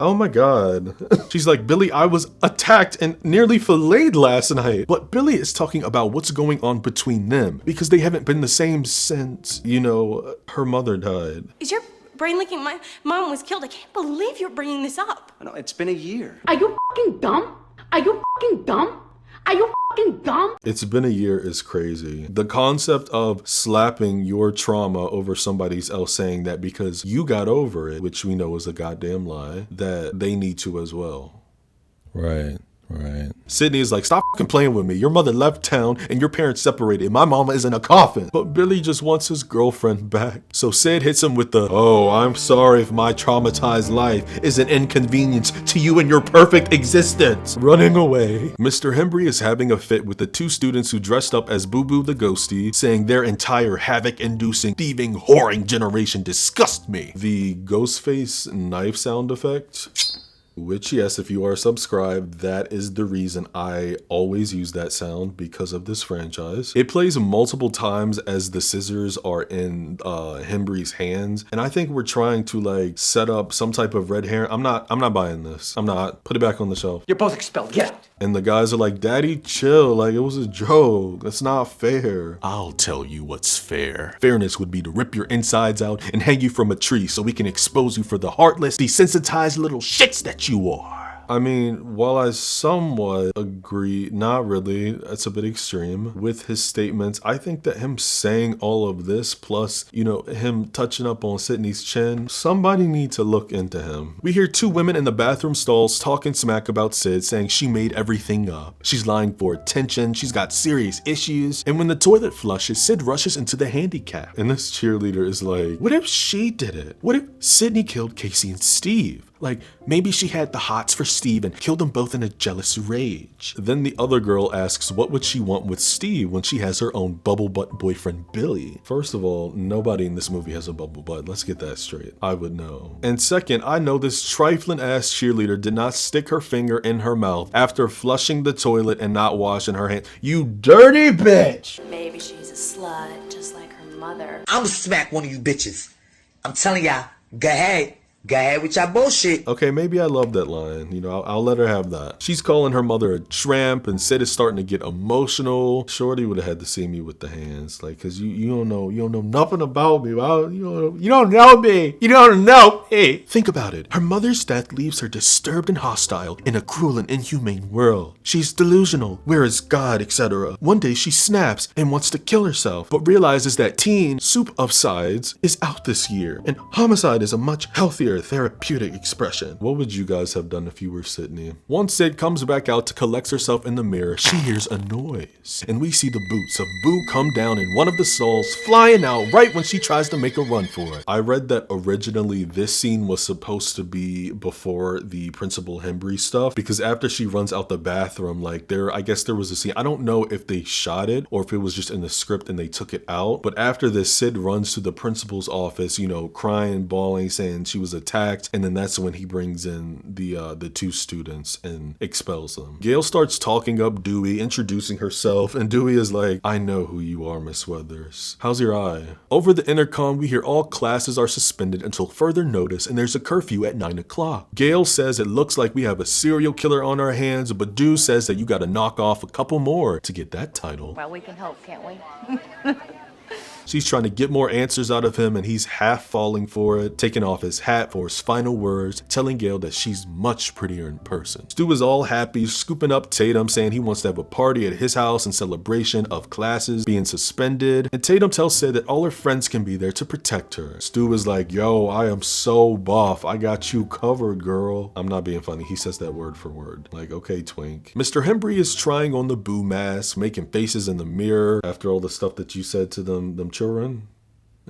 Speaker 1: oh my God. She's like, Billy, I was attacked and nearly filleted last night. But Billy is talking about what's going on between them because they haven't been the same since, you know, her mother died.
Speaker 6: Is your brain leaking? My mom was killed. I can't believe you're bringing this up.
Speaker 11: No, it's been a year.
Speaker 12: Are you fucking dumb? Are you fucking dumb? Are you fucking dumb?
Speaker 1: It's been a year is crazy. The concept of slapping your trauma over somebody else saying that because you got over it, which we know is a goddamn lie, that they need to as well.
Speaker 3: Right.
Speaker 1: Sydney is like, stop fucking playing with me. Your mother left town and your parents separated. My mama is in a coffin. But Billy just wants his girlfriend back. So Sid hits him with the, oh, I'm sorry if my traumatized life is an inconvenience to you and your perfect existence. Running away. Mr. Hembry is having a fit with the two students who dressed up as Boo Boo the Ghostie, saying their entire havoc-inducing, thieving, whoring generation disgust me. The Ghostface knife sound effect, which, yes, if you are subscribed, that is the reason I always use that sound, because of this franchise. It plays multiple times as the scissors are in Hembry's hands, and I think we're trying to like set up some type of red herring. I'm not buying this. I'm not. Put it back on the shelf.
Speaker 5: You're both expelled. Get out.
Speaker 1: And the guys are like, Daddy, chill. Like, it was a joke. That's not fair.
Speaker 2: I'll tell you what's fair.
Speaker 1: Fairness would be to rip your insides out and hang you from a tree so we can expose you for the heartless, desensitized little shits that you are. I mean, while I somewhat agree, not really, that's a bit extreme, with his statements, I think that him saying all of this, plus, you know, him touching up on Sydney's chin, somebody need to look into him. We hear two women in the bathroom stalls talking smack about Sid, saying she made everything up. She's lying for attention, she's got serious issues, and when the toilet flushes, Sid rushes into the handicap. And this cheerleader is like, what if she did it? What if Sydney killed Casey and Steve? Like, maybe she had the hots for Steve and killed them both in a jealous rage. Then the other girl asks what would she want with Steve when she has her own bubble butt boyfriend Billy. First of all, nobody in this movie has a bubble butt. Let's get that straight. I would know. And second, I know this trifling ass cheerleader did not stick her finger in her mouth after flushing the toilet and not washing her hands. You dirty bitch!
Speaker 13: Maybe she's a slut, just like her mother.
Speaker 15: I'ma smack one of you bitches. I'm telling y'all, go ahead. Go ahead with your bullshit.
Speaker 1: Okay, maybe I love that line. You know, I'll let her have that. She's calling her mother a tramp, and Sid is starting to get emotional. Shorty would have had to see me with the hands, like, cause you don't know nothing about me. Well, you don't know me. You don't know me. Think about it. Her mother's death leaves her disturbed and hostile in a cruel and inhumane world. She's delusional. Where is God, etc. One day she snaps and wants to kill herself, but realizes that teen soup of sides is out this year, and homicide is a much healthier therapeutic expression. What would you guys have done if you were Sydney? Once Sid comes back out to collect herself in the mirror, she hears a noise, and we see the boots of Boo come down in one of the stalls, flying out right when she tries to make a run for it. I read that originally this scene was supposed to be before the Principal Hembry stuff, because after she runs out the bathroom, like I guess there was a scene, I don't know if they shot it or if it was just in the script and they took it out, but after this, Sid runs to the principal's office, you know, crying, bawling, saying she was attacked, and then that's when he brings in the two students and expels them. Gail starts talking up Dewey, introducing herself, and Dewey is like, I know who you are, Miss Weathers. How's your eye? Over the intercom, we hear all classes are suspended until further notice, and there's a curfew at 9 o'clock. Gail says it looks like we have a serial killer on our hands, but Dew says that you gotta knock off a couple more to get that title.
Speaker 14: Well, we can help, can't we?
Speaker 1: She's trying to get more answers out of him, and he's half falling for it, taking off his hat for his final words, telling Gail that she's much prettier in person. Stu is all happy, scooping up Tatum, saying he wants to have a party at his house in celebration of classes being suspended, and Tatum tells Sid that all her friends can be there to protect her. Stu is like, yo, I am so buff. I got you covered, girl. I'm not being funny. He says that word for word. Like, okay, twink. Mr. Hembry is trying on the Boo mask, making faces in the mirror after all the stuff that you said to them children.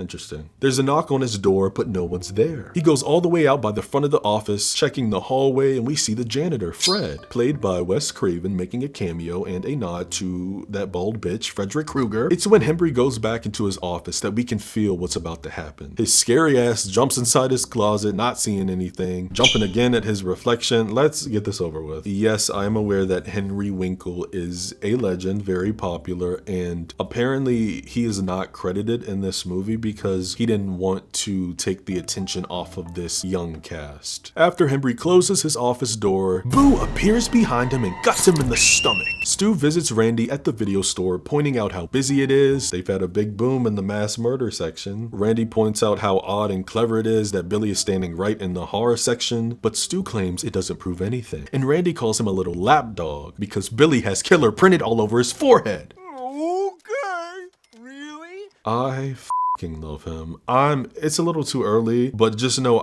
Speaker 1: Interesting. There's a knock on his door, but no one's there. He goes all the way out by the front of the office, checking the hallway, and we see the janitor, Fred, played by Wes Craven, making a cameo and a nod to that bald bitch, Frederick Krueger. It's when Henry goes back into his office that we can feel what's about to happen. His scary ass jumps inside his closet, not seeing anything, jumping again at his reflection. Let's get this over with. Yes, I am aware that Henry Winkle is a legend, very popular, and apparently he is not credited in this movie because he didn't want to take the attention off of this young cast. After Henry closes his office door, Boo appears behind him and guts him in the stomach. Stu visits Randy at the video store, pointing out how busy it is. They've had a big boom in the mass murder section. Randy points out how odd and clever it is that Billy is standing right in the horror section, but Stu claims it doesn't prove anything. And Randy calls him a little lapdog because Billy has killer printed all over his forehead.
Speaker 8: Okay, really?
Speaker 1: I fucking love him. It's a little too early, but just know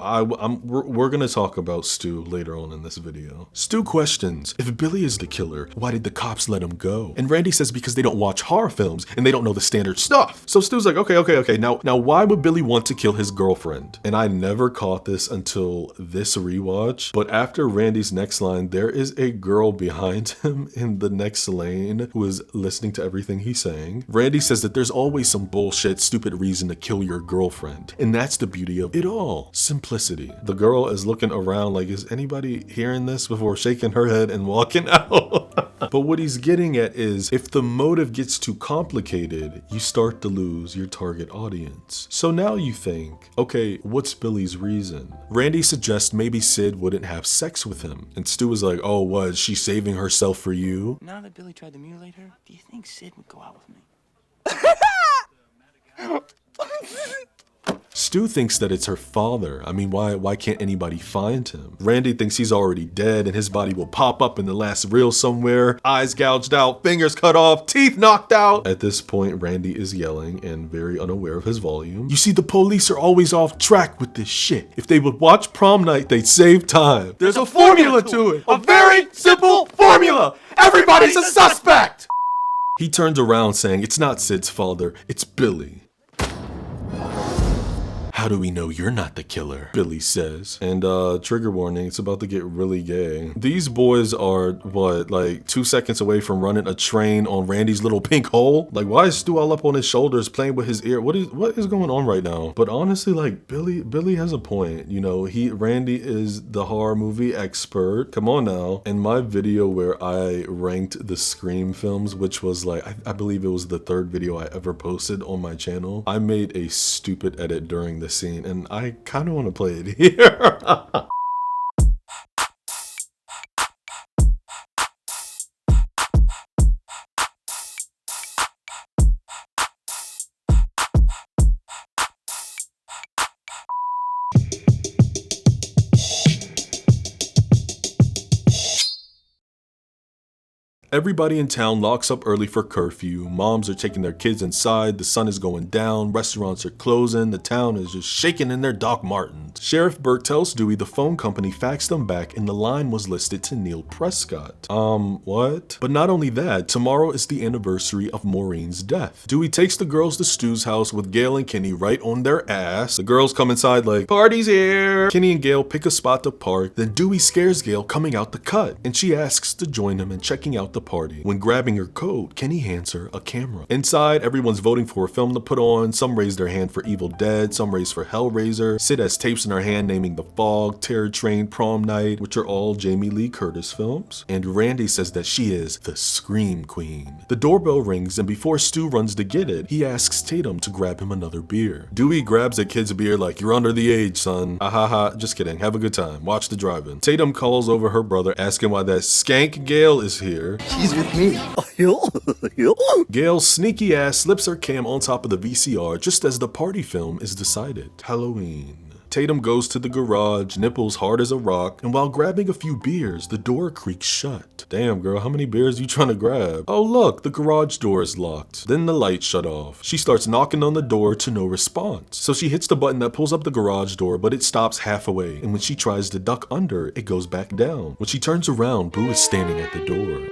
Speaker 1: we're gonna talk about Stu later on in this video. Stu questions, if Billy is the killer, why did the cops let him go? And Randy says because they don't watch horror films and they don't know the standard stuff. So Stu's like, okay. Now why would Billy want to kill his girlfriend? And I never caught this until this rewatch, but after Randy's next line, there is a girl behind him in the next lane who is listening to everything he's saying. Randy says that there's always some bullshit, stupid reason to kill your girlfriend. And that's the beauty of it all. Simplicity. The girl is looking around like, is anybody hearing this, before shaking her head and walking out. But what he's getting at is, if the motive gets too complicated, you start to lose your target audience. So now you think, okay, what's Billy's reason? Randy suggests maybe Sid wouldn't have sex with him. And Stu is like, oh, what, is she saving herself for you?
Speaker 5: Now that Billy tried to mutilate her, do you think Sid would go out with me?
Speaker 1: Stu thinks that it's her father. I mean, why can't anybody find him? Randy thinks he's already dead and his body will pop up in the last reel somewhere. Eyes gouged out, fingers cut off, teeth knocked out. At this point, Randy is yelling and very unaware of his volume. You see, the police are always off track with this shit. If they would watch Prom Night, they'd save time. There's a formula to it. A very simple formula. Everybody's a suspect. He turns around saying, it's not Sid's father, it's Billy. How do we know you're not the killer? Billy says. And trigger warning, it's about to get really gay. These boys are, what, like 2 seconds away from running a train on Randy's little pink hole? Like, why is Stu all up on his shoulders playing with his ear? What is going on right now? But honestly, like, Billy has a point. You know, Randy is the horror movie expert. Come on now. In my video where I ranked the Scream films, which was like, I believe it was the 3rd video I ever posted on my channel, I made a stupid edit during the scene, and I kind of want to play it here. Everybody in town locks up early for curfew. Moms are taking their kids inside. The sun is going down. Restaurants are closing. The town is just shaking in their Doc Martens. Sheriff Burt tells Dewey the phone company faxed them back and the line was listed to Neil Prescott. What? But not only that, tomorrow is the anniversary of Maureen's death. Dewey takes the girls to Stu's house with Gail and Kenny right on their ass. The girls come inside like, party's here. Kenny and Gail pick a spot to park. Then Dewey scares Gail coming out the cut, and she asks to join him in checking out the party. When grabbing her coat, Kenny hands her a camera. Inside, everyone's voting for a film to put on. Some raise their hand for Evil Dead, some raise for Hellraiser. Sid has tapes in her hand naming The Fog, Terror Train, Prom Night, which are all Jamie Lee Curtis films. And Randy says that she is the Scream Queen. The doorbell rings, and before Stu runs to get it, he asks Tatum to grab him another beer. Dewey grabs a kid's beer like, you're under the age, son. Ahaha, just kidding, have a good time, watch the drive-in. Tatum calls over her brother, asking why that skank Gail is here.
Speaker 8: She's with me.
Speaker 1: Gail's sneaky ass slips her cam on top of the VCR just as the party film is decided. Halloween. Tatum goes to the garage, nipples hard as a rock, and while grabbing a few beers, the door creaks shut. Damn girl, how many beers you trying to grab? Oh look, the garage door is locked. Then the light shut off. She starts knocking on the door to no response. So she hits the button that pulls up the garage door, but it stops halfway, and when she tries to duck under, it goes back down. When she turns around, Boo is standing at the door.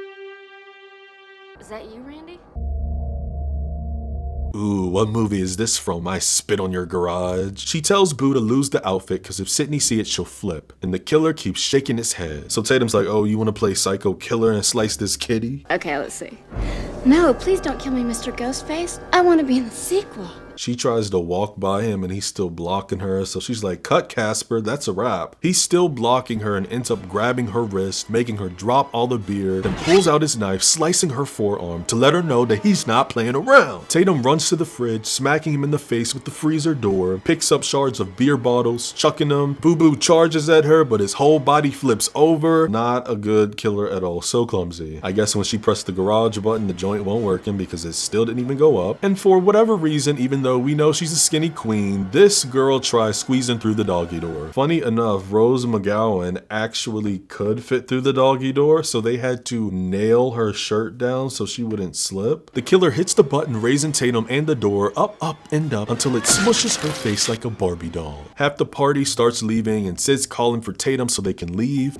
Speaker 14: Is that you, Randy?
Speaker 1: Ooh, what movie is this from? I spit on your garage. She tells Boo to lose the outfit because if Sydney see it, she'll flip. And the killer keeps shaking his head. So Tatum's like, oh, you want to play psycho killer and slice this kitty?
Speaker 13: Okay, let's see. No, please don't kill me, Mr. Ghostface. I want to be in the sequel.
Speaker 1: She tries to walk by him and he's still blocking her, so she's like, cut Casper, that's a wrap. He's still blocking her and ends up grabbing her wrist, making her drop all the beer, then pulls out his knife, slicing her forearm to let her know that he's not playing around. Tatum runs to the fridge, smacking him in the face with the freezer door, picks up shards of beer bottles, chucking them. Boo Boo charges at her, but his whole body flips over. Not a good killer at all, so clumsy. I guess when she pressed the garage button, the joint won't working because it still didn't even go up. And for whatever reason, even though we know she's a skinny queen, this girl tries squeezing through the doggy door. Funny enough, Rose McGowan actually could fit through the doggy door, so they had to nail her shirt down so she wouldn't slip. The killer hits the button, raising Tatum and the door up, and up until it smushes her face like a Barbie doll. Half the party starts leaving and Sid's calling for Tatum so they can leave.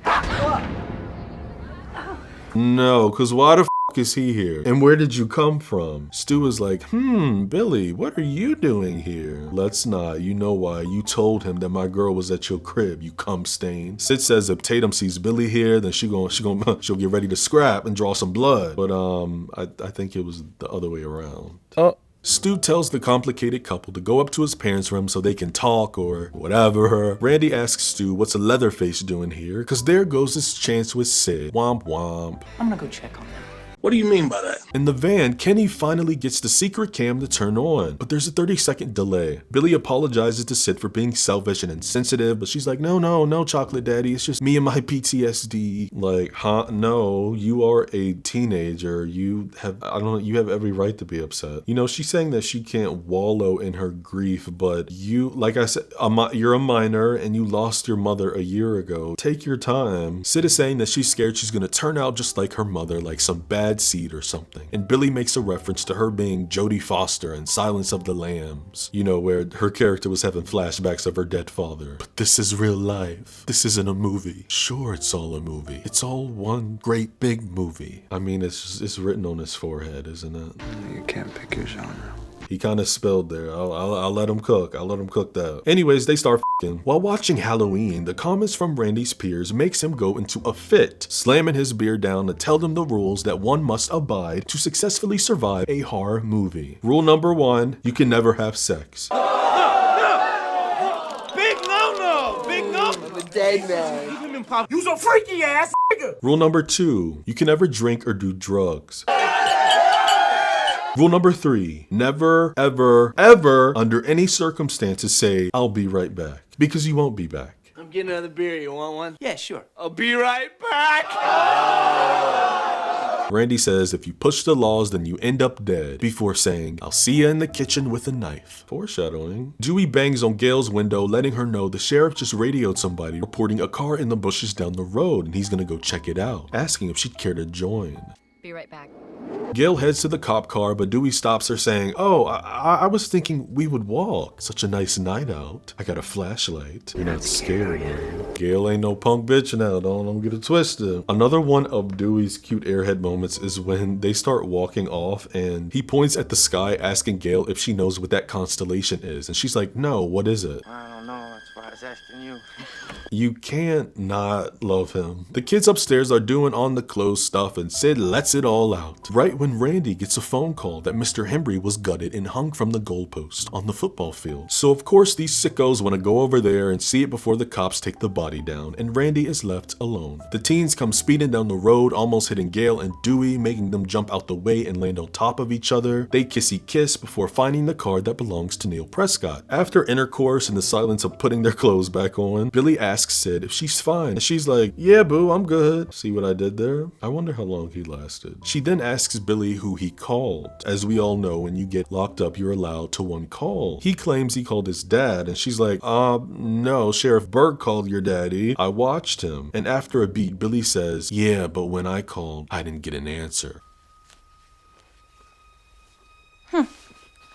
Speaker 1: No, cause why the f is he here? And where did you come from? Stu is like, Billy, what are you doing here? Let's not, you know why. You told him that my girl was at your crib, you cum stain. Sid says if Tatum sees Billy here, then she'll get ready to scrap and draw some blood. But I think it was the other way around. Oh. Stu tells the complicated couple to go up to his parents' room so they can talk or whatever. Randy asks Stu what's a Leatherface doing here, cause there goes his chance with Sid. Womp womp.
Speaker 5: I'm gonna go check on them.
Speaker 1: What do you mean by that? In the van, Kenny finally gets the secret cam to turn on, but there's a 30-second delay. Billy apologizes to Sid for being selfish and insensitive, but she's like, no, chocolate daddy, it's just me and my PTSD. Like, huh? No, you are a teenager. You have every right to be upset. You know, she's saying that she can't wallow in her grief, but you, like I said, you're a minor and you lost your mother a year ago. Take your time. Sid is saying that she's scared she's gonna turn out just like her mother, like some bad seed or something. And Billy makes a reference to her being Jodie Foster in Silence of the Lambs, you know, where her character was having flashbacks of her dead father. But this is real life. This isn't a movie. Sure, it's all a movie. It's all one great big movie. I mean, it's written on his forehead, isn't it?
Speaker 10: You can't pick your genre.
Speaker 1: He kind of spilled there. I'll let him cook. I'll let him cook that. Anyways, they start f***ing. While watching Halloween, the comments from Randy's peers makes him go into a fit, slamming his beer down to tell them the rules that one must abide to successfully survive a horror movie. Rule number 1, you can never have sex.
Speaker 8: No! Big no! Big no! I'm a dead man. You's a freaky ass nigga!
Speaker 1: Rule number 2, you can never drink or do drugs. Rule number 3, never, ever, ever, under any circumstances say, I'll be right back. Because you won't be back.
Speaker 8: I'm getting another beer. You want one? Yeah, sure. I'll be right back!
Speaker 1: Randy says if you push the laws, then you end up dead, before saying, I'll see you in the kitchen with a knife. Foreshadowing. Dewey bangs on Gail's window, letting her know the sheriff just radioed somebody reporting a car in the bushes down the road, and he's gonna go check it out, asking if she'd care to join.
Speaker 14: Be right back.
Speaker 1: Gail heads to the cop car, but Dewey stops her saying, oh, I was thinking we would walk. Such a nice night out. I got a flashlight. You're not scared, are you? Gail ain't no punk bitch now. Don't get it twisted. Another one of Dewey's cute airhead moments is when they start walking off and he points at the sky asking Gail if she knows what that constellation is. And she's like, no, what is it?
Speaker 8: I don't know. That's why I was asking you.
Speaker 1: You can't not love him. The kids upstairs are doing on the clothes stuff and Sid lets it all out. Right when Randy gets a phone call that Mr. Hembry was gutted and hung from the goalpost on the football field. So of course these sickos want to go over there and see it before the cops take the body down, and Randy is left alone. The teens come speeding down the road, almost hitting Gail and Dewey, making them jump out the way and land on top of each other. They kissy kiss before finding the car that belongs to Neil Prescott. After intercourse and the silence of putting their clothes back on, Billy asks Sid if she's fine, and she's like, yeah boo, I'm good. See what I did there? I wonder how long he lasted. She then asks Billy who he called. As we all know, when you get locked up, you're allowed to one call. He claims he called his dad, and she's like, no, Sheriff Berg called your daddy. I watched him. And after a beat, Billy says, yeah, but when I called, I didn't get an answer.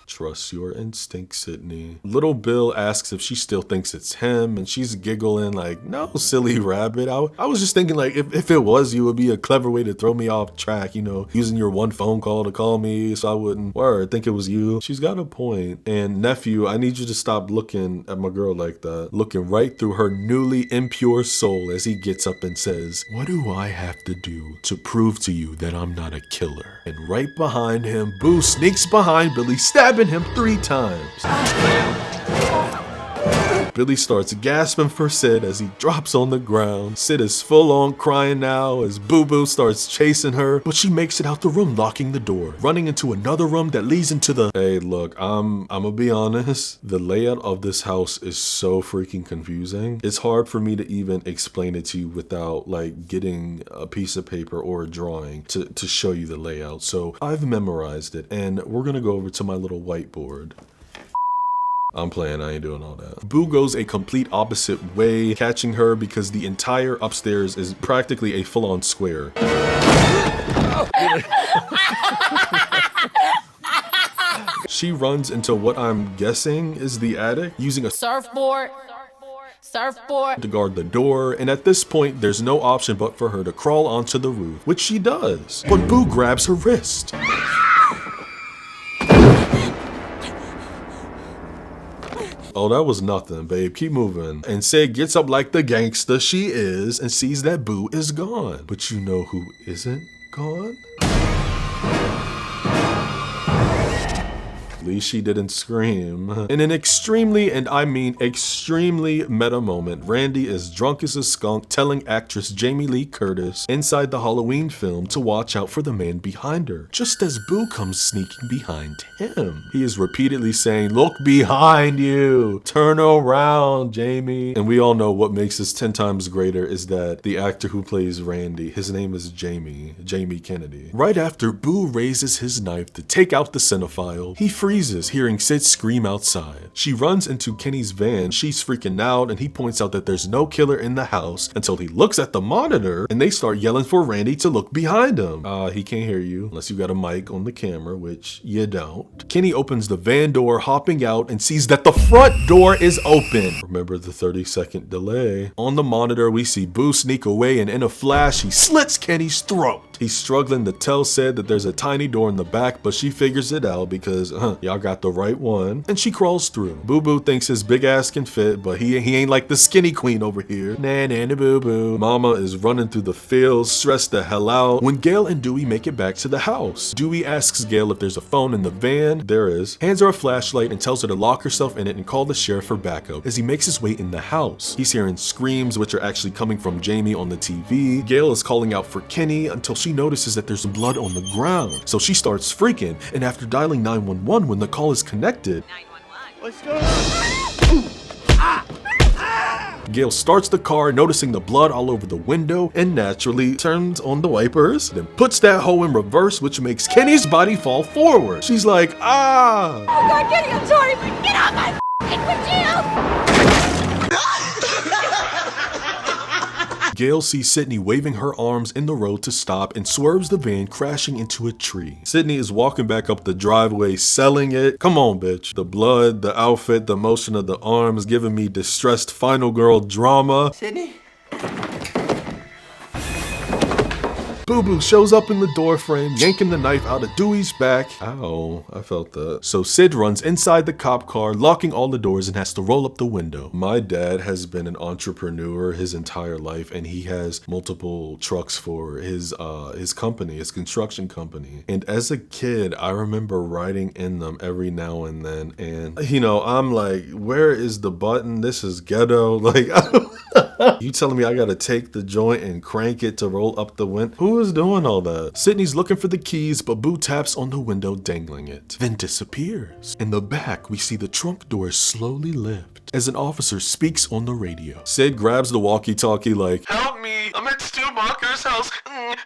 Speaker 1: Trust your instincts, Sydney. Little Bill asks if she still thinks it's him, and she's giggling like, no, silly rabbit. I was just thinking like, if it was you, it would be a clever way to throw me off track, you know, using your one phone call to call me so I wouldn't think it was you. She's got a point. And nephew, I need you to stop looking at my girl like that, looking right through her newly impure soul as he gets up and says, what do I have to do to prove to you that I'm not a killer? And right behind him, Boo sneaks behind Billy, stabbing him 3 times. Billy starts gasping for Sid as he drops on the ground. Sid is full on crying now as Boo Boo starts chasing her, but she makes it out the room, locking the door, running into another room that leads into the... Hey, look, I'm gonna be honest. The layout of this house is so freaking confusing. It's hard for me to even explain it to you without like getting a piece of paper or a drawing to show you the layout. So I've memorized it, and we're gonna go over to my little whiteboard. I'm playing, I ain't doing all that. Boo goes a complete opposite way, catching her because the entire upstairs is practically a full-on square. She runs into what I'm guessing is the attic, using a surfboard to guard the door, and at this point, there's no option but for her to crawl onto the roof, which she does. But Boo grabs her wrist. Oh, that was nothing, babe. Keep moving. And Sid gets up like the gangster she is and sees that Boo is gone. But you know who isn't gone? At least she didn't scream. In an extremely, and I mean extremely meta moment, Randy is drunk as a skunk telling actress Jamie Lee Curtis inside the Halloween film to watch out for the man behind her, just as Boo comes sneaking behind him. He is repeatedly saying, look behind you, turn around, Jamie. And we all know what makes this 10 times greater is that the actor who plays Randy, his name is Jamie Kennedy. Right after Boo raises his knife to take out the cinephile, he freezes, hearing Sid scream outside. She runs into Kenny's van. She's freaking out, and he points out that there's no killer in the house until he looks at the monitor, and they start yelling for Randy to look behind him. He can't hear you unless you got a mic on the camera, which you don't. Kenny opens the van door, hopping out, and sees that the front door is open. Remember the 30-second delay. On the monitor, we see Boo sneak away, and in a flash, he slits Kenny's throat. He's struggling to tell Sid that there's a tiny door in the back, but she figures it out because, y'all got the right one, and she crawls through. Boo Boo thinks his big ass can fit, but he ain't like the skinny queen over here. Nah, Boo Boo. Mama is running through the fields, stressed the hell out, when Gail and Dewey make it back to the house. Dewey asks Gail if there's a phone in the van. There is. Hands her a flashlight and tells her to lock herself in it and call the sheriff for backup. As he makes his way in the house, he's hearing screams, which are actually coming from Jamie on the TV. Gail is calling out for Kenny until she notices that there's blood on the ground. So she starts freaking, and after dialing 911 when the call is connected,
Speaker 8: 911. What's going on?
Speaker 1: Gail starts the car, noticing the blood all over the window, and naturally turns on the wipers, then puts that hoe in reverse, which makes Kenny's body fall forward. She's like, ah!
Speaker 6: Oh God, Kenny, I'm sorry, but get off my f***ing windshield!
Speaker 1: Gail sees Sydney waving her arms in the road to stop and swerves the van, crashing into a tree. Sydney is walking back up the driveway, selling it. Come on, bitch. The blood, the outfit, the motion of the arms, giving me distressed final girl drama.
Speaker 8: Sydney?
Speaker 1: Boo Boo shows up in the door frame, yanking the knife out of Dewey's back. Ow, I felt that. So Sid runs inside the cop car, locking all the doors, and has to roll up the window. My dad has been an entrepreneur his entire life, and he has multiple trucks for his company, his construction company. And as a kid, I remember riding in them every now and then. And, you know, I'm like, where is the button? This is ghetto. Like, you telling me I gotta take the joint and crank it to roll up the window? Who is doing all that? Sydney's looking for the keys, but Boo taps on the window, dangling it, then disappears. In the back, we see the trunk door slowly lift as an officer speaks on the radio. Sid grabs the walkie-talkie like, help me, I'm at Stu Walker's house,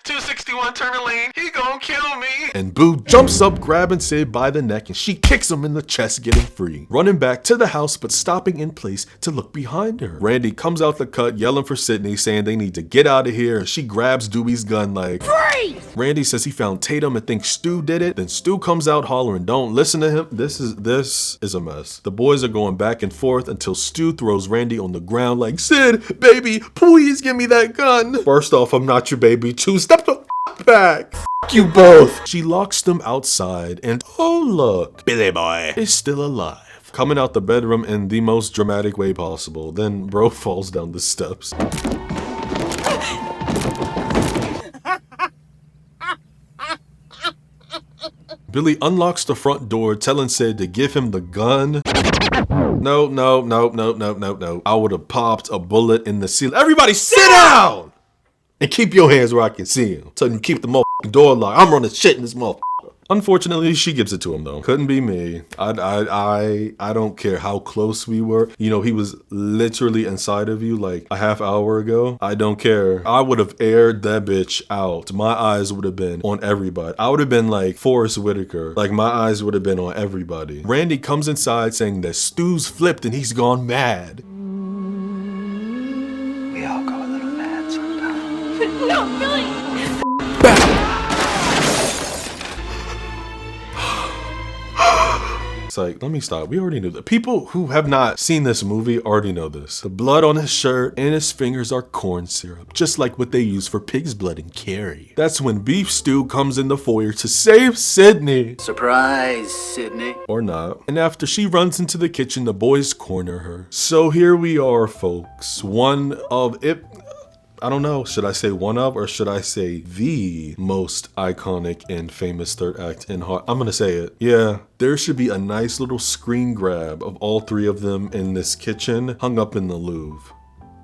Speaker 1: 261
Speaker 2: on, turn a lane. He gon' kill me.
Speaker 1: And Boo jumps up, grabbing Sid by the neck, and she kicks him in the chest, getting free. Running back to the house, but stopping in place to look behind her. Randy comes out the cut, yelling for Sydney, saying they need to get out of here, and she grabs Dewey's gun like, freeze! Randy says he found Tatum and thinks Stu did it. Then Stu comes out hollering, don't listen to him. This is a mess. The boys are going back and forth until Stu throws Randy on the ground like, Sid, baby, please give me that gun. First off, I'm not your baby. Two, step the back. You both. She locks them outside and oh look, Billy boy is still alive. Coming out the bedroom in the most dramatic way possible. Then bro falls down the steps. Billy unlocks the front door, telling Sid to give him the gun. No. I would have popped a bullet in the ceiling. Everybody sit down! And keep your hands where I can see them. Tell them keep the motherfucking door locked. I'm running shit in this motherfucker. Unfortunately, she gives it to him though. Couldn't be me. I don't care how close we were. You know, he was literally inside of you like a half hour ago. I don't care. I would have aired that bitch out. My eyes would have been on everybody. I would have been like Forrest Whitaker. Like my eyes would have been on everybody. Randy comes inside saying that Stu's flipped and he's gone mad.
Speaker 11: We all go a little mad sometimes.
Speaker 12: No, Billy!
Speaker 1: It's like, let me stop. We already knew that. People who have not seen this movie already know this. The blood on his shirt and his fingers are corn syrup, just like what they use for pig's blood in Carrie. That's when Beef Stew comes in the foyer to save Sydney.
Speaker 5: Surprise, Sydney.
Speaker 1: Or not. And after she runs into the kitchen, the boys corner her. So here we are, folks. One of it. I don't know, should I say one of or should I say the most iconic and famous third act in Hollywood? I'm gonna say it. Yeah, there should be a nice little screen grab of all three of them in this kitchen hung up in the Louvre.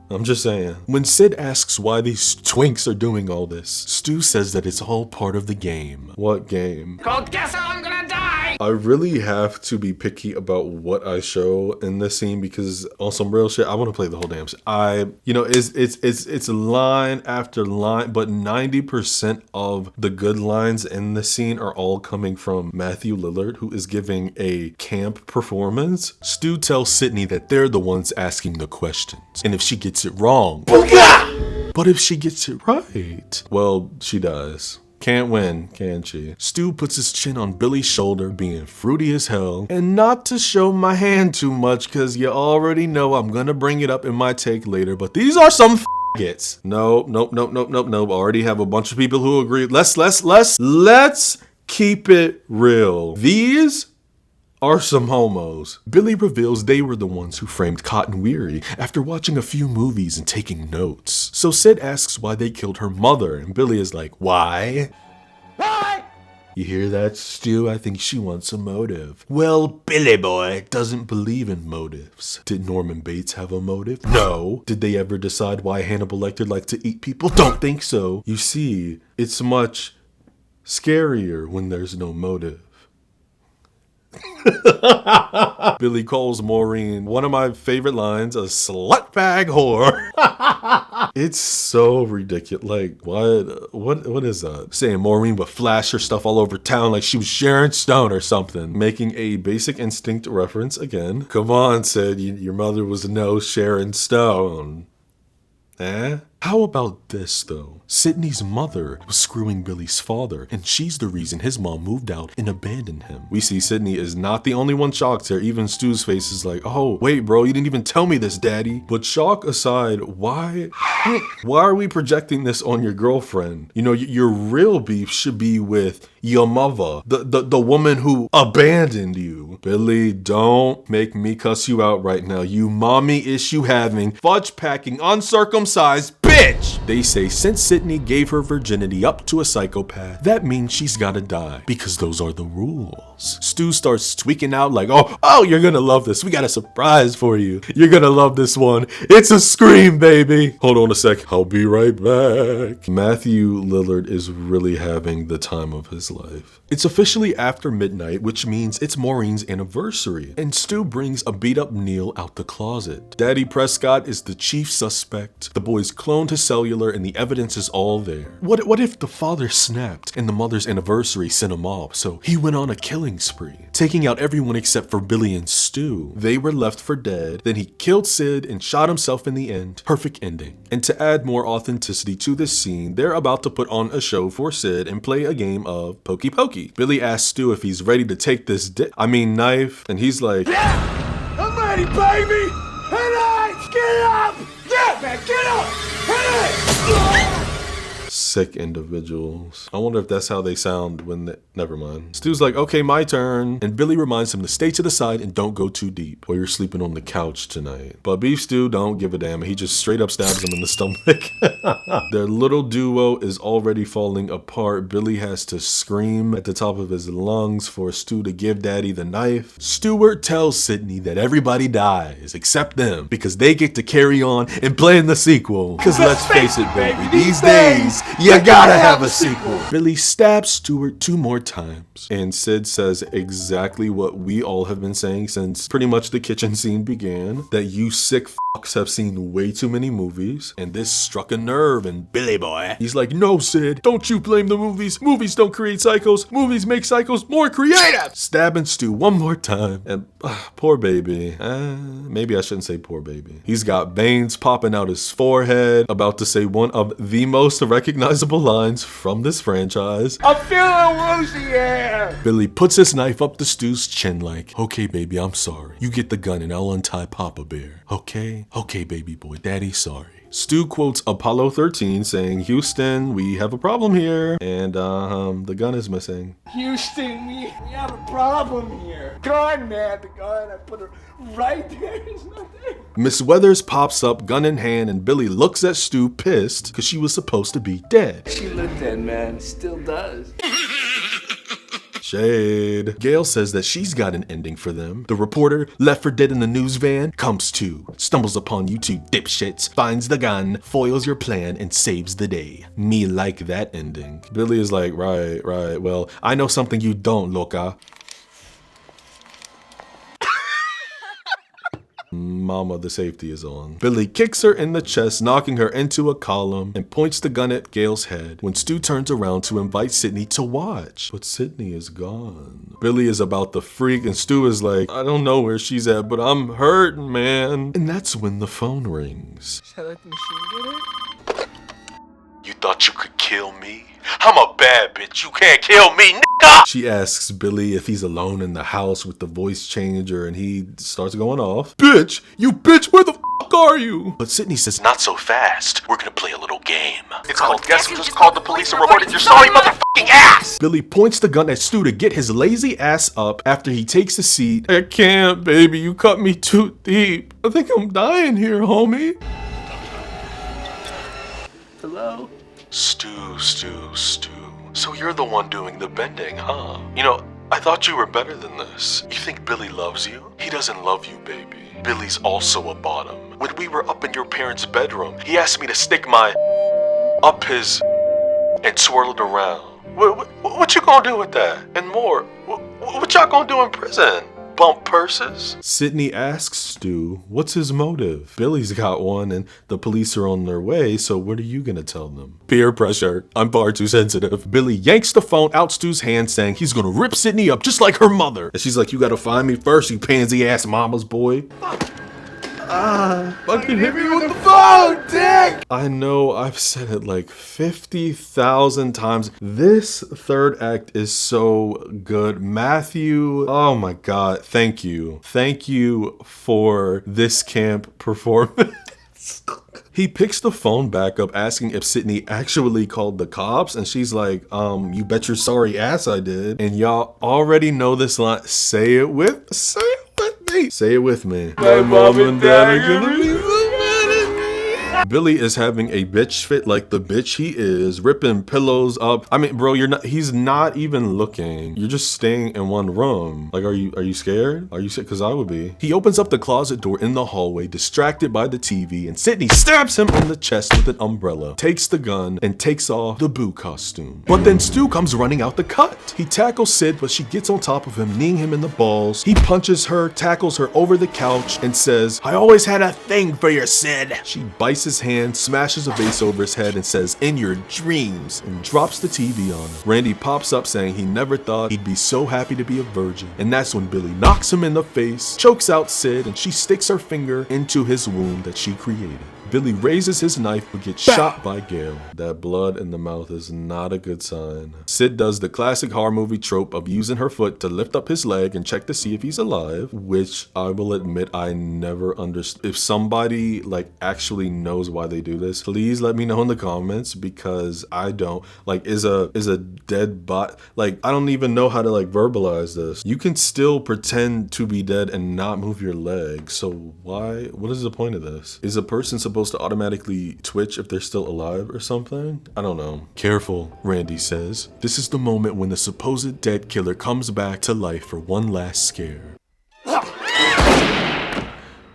Speaker 1: I'm just saying. When Sid asks why these twinks are doing all this, Stu says that it's all part of the game. What game?
Speaker 7: Called Guess How I'm Gonna Die!
Speaker 1: I really have to be picky about what I show in this scene because on some real shit, I want to play the whole damn shit. It's line after line, but 90% of the good lines in the scene are all coming from Matthew Lillard, who is giving a camp performance. Stu tells Sydney that they're the ones asking the questions, and if she gets it wrong, but if she gets it right, well, she does. Can't win, can she? Stu puts his chin on Billy's shoulder, being fruity as hell. And not to show my hand too much, cause you already know I'm gonna bring it up in my take later, but these are some f***its. Nope. Already have a bunch of people who agree. Let's keep it real. These are some homos. Billy reveals they were the ones who framed Cotton Weary after watching a few movies and taking notes. So Sid asks why they killed her mother, and Billy is like, why? Why? You hear that, Stu? I think she wants a motive. Well, Billy boy doesn't believe in motives. Did Norman Bates have a motive? No. Did they ever decide why Hannibal Lecter liked to eat people? Don't think so. You see, it's much scarier when there's no motive. Billy calls Maureen, one of my favorite lines, a slut bag whore. It's so ridiculous. Like, what is that? Saying Maureen would flash her stuff all over town like she was Sharon Stone or something. Making a Basic Instinct reference again. Come on, Sid, your mother was no Sharon Stone. Eh? How about this, though? Sydney's mother was screwing Billy's father, and she's the reason his mom moved out and abandoned him. We see Sydney is not the only one shocked here. Even Stu's face is like, oh, wait, bro, you didn't even tell me this, daddy. But shock aside, why are we projecting this on your girlfriend? You know, your real beef should be with your mother, the woman who abandoned you. Billy, don't make me cuss you out right now. You mommy issue having, fudge packing, uncircumcised bitch! They say since Sydney gave her virginity up to a psychopath, that means she's gotta die, because those are the rules. Stu starts tweaking out like, oh, you're gonna love this. We got a surprise for you. You're gonna love this one. It's a Scream, baby. Hold on a sec. I'll be right back. Matthew Lillard is really having the time of his life. It's officially after midnight, which means it's Maureen's anniversary, and Stu brings a beat-up Neil out the closet. Daddy Prescott is the chief suspect. The boys cloned his cellular and the evidence is all there. What if the father snapped and the mother's anniversary sent him off, so he went on a killing spree, taking out everyone except for Billy and Stu. They were left for dead, then he killed Sid and shot himself in the end. Perfect ending. And to add more authenticity to this scene, they're about to put on a show for Sid and play a game of Pokey Pokey. Billy asks Stu if he's ready to take this knife, and he's like,
Speaker 8: yeah, I'm ready, baby! Head get up! Yeah, man, get up! Head
Speaker 1: sick individuals. I wonder if that's how they sound when they... Never mind. Stu's like, okay, my turn. And Billy reminds him to stay to the side and don't go too deep, or you're sleeping on the couch tonight. But Beef Stew don't give a damn. He just straight up stabs him in the stomach. Their little duo is already falling apart. Billy has to scream at the top of his lungs for Stu to give Daddy the knife. Stewart tells Sydney that everybody dies except them because they get to carry on and play in the sequel. Because let's face it, baby, these days, you gotta have a sequel. Billy stabs Stewart 2 more times, and Sid says exactly what we all have been saying since pretty much the kitchen scene began, that you sick fucks have seen way too many movies, and this struck a nerve in Billy boy. He's like, no Sid, don't you blame the movies. Movies don't create psychos. Movies make psychos more creative. Stabbing Stu 1 more time, and poor baby. Maybe I shouldn't say poor baby. He's got veins popping out his forehead, about to say one of the most recognizable lines from this franchise.
Speaker 8: I'm feeling woozy here.
Speaker 1: Billy puts his knife up to Stu's chin like, okay baby, I'm sorry. You get the gun and I'll untie Papa Bear. Okay? Okay baby boy, Daddy's sorry. Stu quotes Apollo 13 saying, Houston, we have a problem here. And the gun is missing.
Speaker 8: Houston, we have a problem here. Gun, man, the gun, I put it right there. It's not there.
Speaker 1: Miss Weathers pops up, gun in hand, and Billy looks at Stu pissed because she was supposed to be dead.
Speaker 11: She looked dead, man. Still does.
Speaker 1: Shade. Gail says that she's got an ending for them. The reporter, left for dead in the news van, comes to, stumbles upon you 2 dipshits, finds the gun, foils your plan, and saves the day. Me like that ending. Billy is like, right, well, I know something you don't, loca. Mama, the safety is on. Billy kicks her in the chest, knocking her into a column, and points the gun at Gail's head when Stu turns around to invite Sydney to watch. But Sydney is gone. Billy is about to freak, and Stu is like, I don't know where she's at, but I'm hurting, man. And that's when the phone rings.
Speaker 11: Should I let the machine get it?
Speaker 2: You thought you could kill me? I'm a bad bitch. You can't kill me, nigga!
Speaker 1: She asks Billy if he's alone in the house with the voice changer, and he starts going off. Bitch! You bitch! Where the fuck are you? But Sydney says,
Speaker 2: not so fast. We're gonna play a little game. It's called Guess Who Just Called the Police and Reported Your Sorry Motherfucking Ass!
Speaker 1: Billy points the gun at Stu to get his lazy ass up after he takes a seat. I can't, baby. You cut me too deep. I think I'm dying here, homie.
Speaker 11: Hello?
Speaker 2: Stu. So you're the one doing the bending, huh? You know, I thought you were better than this. You think Billy loves you? He doesn't love you, baby. Billy's also a bottom. When we were up in your parents' bedroom, he asked me to stick my up his and swirl it around. What you gonna do with that? And more, what y'all gonna do in prison? Bump purses?
Speaker 1: Sydney asks Stu, what's his motive? Billy's got one and the police are on their way, so what are you gonna tell them? Peer pressure. I'm far too sensitive. Billy yanks the phone out Stu's hand saying he's gonna rip Sydney up just like her mother. And she's like, you gotta find me first, you pansy ass mama's boy.
Speaker 8: Fucking hit me with the phone, dick!
Speaker 1: I know I've said it like 50,000 times. This third act is so good. Matthew, oh my God, thank you. Thank you for this camp performance. He picks the phone back up asking if Sydney actually called the cops, and she's like, you bet your sorry ass I did. And y'all already know this line. Say it with me. Say it with me.
Speaker 8: My mom and dad are gonna be so mad at me.
Speaker 1: Billy is having a bitch fit like the bitch he is, ripping pillows up. I mean, bro, he's not even looking. You're just staying in one room. Like, are you scared? Are you scared? Cause I would be. He opens up the closet door in the hallway, distracted by the TV, and Sydney stabs him in the chest with an umbrella, takes the gun, and takes off the Boo costume. But then Stu comes running out the cut. He tackles Sid, but she gets on top of him, kneeing him in the balls. He punches her, tackles her over the couch, and says, "I always had a thing for your Sid." She bites his hand, smashes a vase over his head, and says, "In your dreams," and drops the TV on him. Randy pops up saying he never thought he'd be so happy to be a virgin. And that's when Billy knocks him in the face, chokes out Sid, and she sticks her finger into his wound that she created. Billy raises his knife but gets shot by Gail. That blood in the mouth is not a good sign. Sid does the classic horror movie trope of using her foot to lift up his leg and check to see if he's alive, which I will admit I never understood. If somebody like actually knows why they do this, please let me know in the comments, because I don't. Like, is a dead bot, like, I don't even know how to like verbalize this. You can still pretend to be dead and not move your leg, so what is the point of this? Is a person supposed to automatically twitch if they're still alive or something? I don't know. Careful, Randy says. This is the moment when the supposed dead killer comes back to life for one last scare.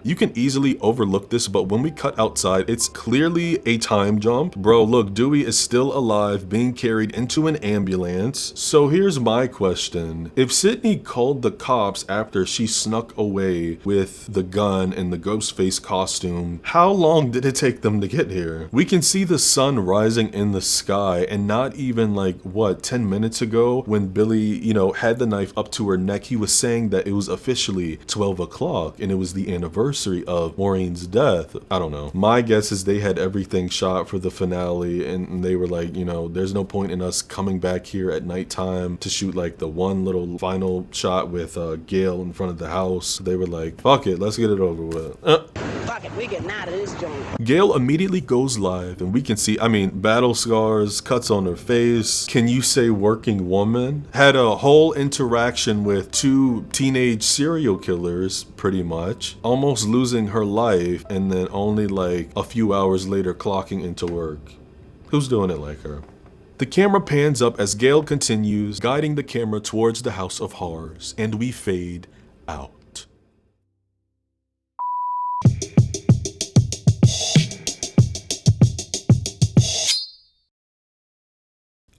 Speaker 1: You can easily overlook this, but when we cut outside, it's clearly a time jump. Bro, look, Dewey is still alive, being carried into an ambulance. So here's my question. If Sydney called the cops after she snuck away with the gun and the Ghostface costume, how long did it take them to get here? We can see the sun rising in the sky, and not even like, what, 10 minutes ago when Billy, had the knife up to her neck, he was saying that it was officially 12 o'clock and it was the anniversary of Maureen's death. I don't know. My guess is they had everything shot for the finale, and they were like, there's no point in us coming back here at nighttime to shoot like the one little final shot with Gail in front of the house. They were like, fuck it, let's get it over with.
Speaker 16: Fuck it, we getting out of this joint.
Speaker 1: Gail immediately goes live, and we can see, battle scars, cuts on her face. Can you say working woman? Had a whole interaction with 2 teenage serial killers, pretty much. Almost losing her life, and then only like a few hours later clocking into work. Who's doing it like her? The camera pans up as Gail continues, guiding the camera towards the House of Horrors, and we fade out.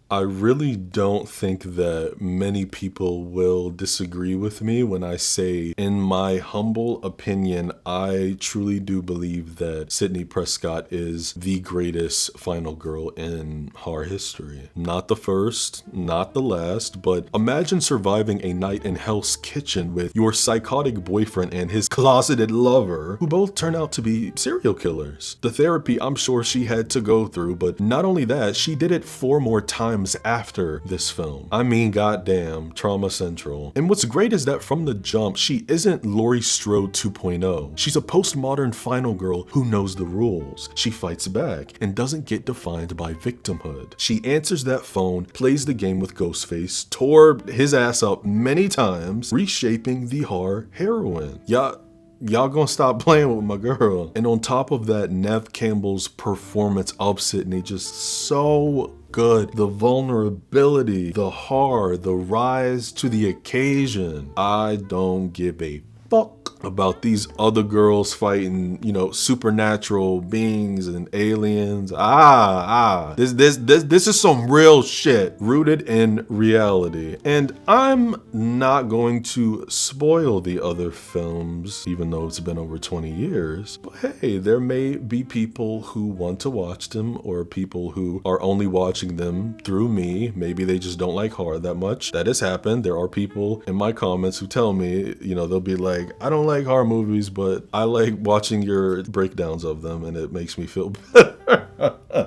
Speaker 1: I really don't think that many people will disagree with me when I say, in my humble opinion, I truly do believe that Sidney Prescott is the greatest final girl in horror history. Not the first, not the last, but imagine surviving a night in Hell's Kitchen with your psychotic boyfriend and his closeted lover, who both turn out to be serial killers. The therapy I'm sure she had to go through, but not only that, she did it 4 more times after this film. Goddamn, trauma central. And what's great is that from the jump, she isn't Laurie Strode 2.0. She's a postmodern final girl who knows the rules. She fights back and doesn't get defined by victimhood. She answers that phone, plays the game with Ghostface, tore his ass up many times, reshaping the horror heroine. Y'all gonna stop playing with my girl. And on top of that, Nev Campbell's performance of Sydney just so good. The vulnerability, the horror, the rise to the occasion. I don't give a fuck about these other girls fighting, supernatural beings and aliens. This is some real shit rooted in reality. And I'm not going to spoil the other films, even though it's been over 20 years. But hey, there may be people who want to watch them, or people who are only watching them through me. Maybe they just don't like horror that much. That has happened. There are people in my comments who tell me, they'll be like, I don't like horror movies, but I like watching your breakdowns of them and it makes me feel better.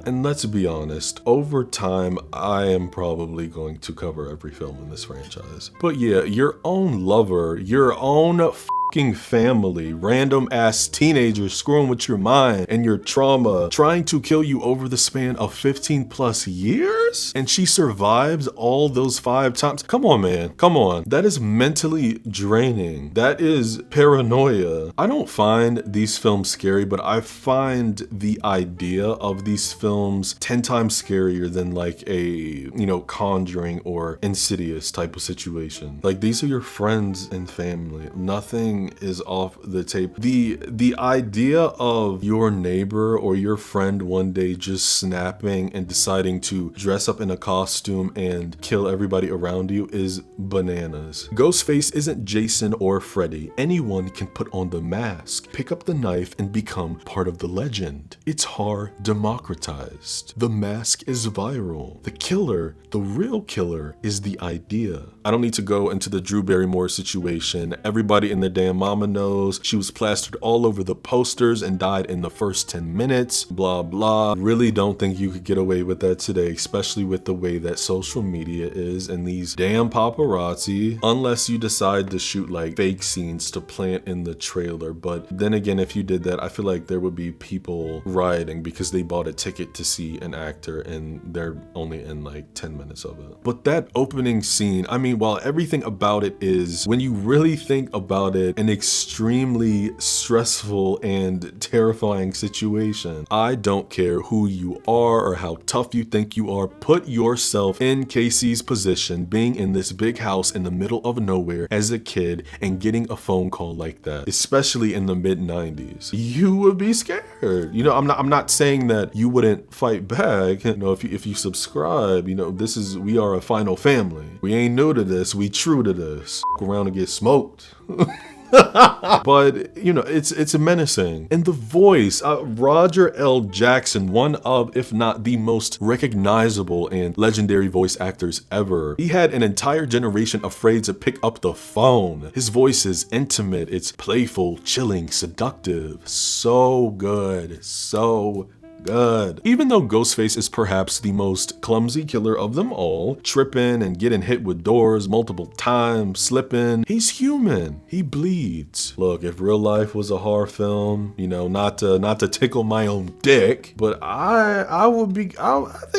Speaker 1: And let's be honest, over time, I am probably going to cover every film in this franchise. But yeah, your own lover, your own fucking family, random ass teenagers screwing with your mind and your trauma, trying to kill you over the span of 15 plus years? And she survives all those 5 times? Come on, man. Come on. That is mentally draining. That is paranoia. I don't find these films scary, but I find the idea of these films 10 times scarier than like a, you know, Conjuring or Insidious type of situation. Like, these are your friends and family. Nothing is off the tape. The idea of your neighbor or your friend one day just snapping and deciding to dress up in a costume and kill everybody around you is bananas. Ghostface isn't Jason or Freddy. Anyone can put on the mask, pick up the knife, and become part of the legend. It's horror democratized. The mask is viral. The killer, the real killer, is the idea. I don't need to go into the Drew Barrymore situation. Everybody and their damn mama knows. She was plastered all over the posters and died in the first 10 minutes. Blah, blah. Really don't think you could get away with that today, especially with the way that social media is and these damn paparazzi, unless you decide to shoot like fake scenes to plant in the trailer. But then again, if you did that, I feel like there would be people rioting because they bought a ticket to see an actor and they're only in like 10 minutes of it. But that opening scene, I mean, while everything about it is, when you really think about it, an extremely stressful and terrifying situation. I don't care who you are or how tough you think you are. Put yourself in Casey's position, being in this big house in the middle of nowhere as a kid and getting a phone call like that, especially in the mid-90s. You would be scared. You know, I'm not saying that you wouldn't fight back. You know, if you subscribe, you know, we are a final family. We ain't new to this, we true to this. Go around and get smoked. But, you know, it's menacing. And the voice, Roger L. Jackson, one of, if not the most recognizable and legendary voice actors ever. He had an entire generation afraid to pick up the phone. His voice is intimate, it's playful, chilling, seductive. So good, so good. Even though Ghostface is perhaps the most clumsy killer of them all, tripping and getting hit with doors multiple times, slipping, he's human. He bleeds. Look, if real life was a horror film, you know, not to tickle my own dick, but I think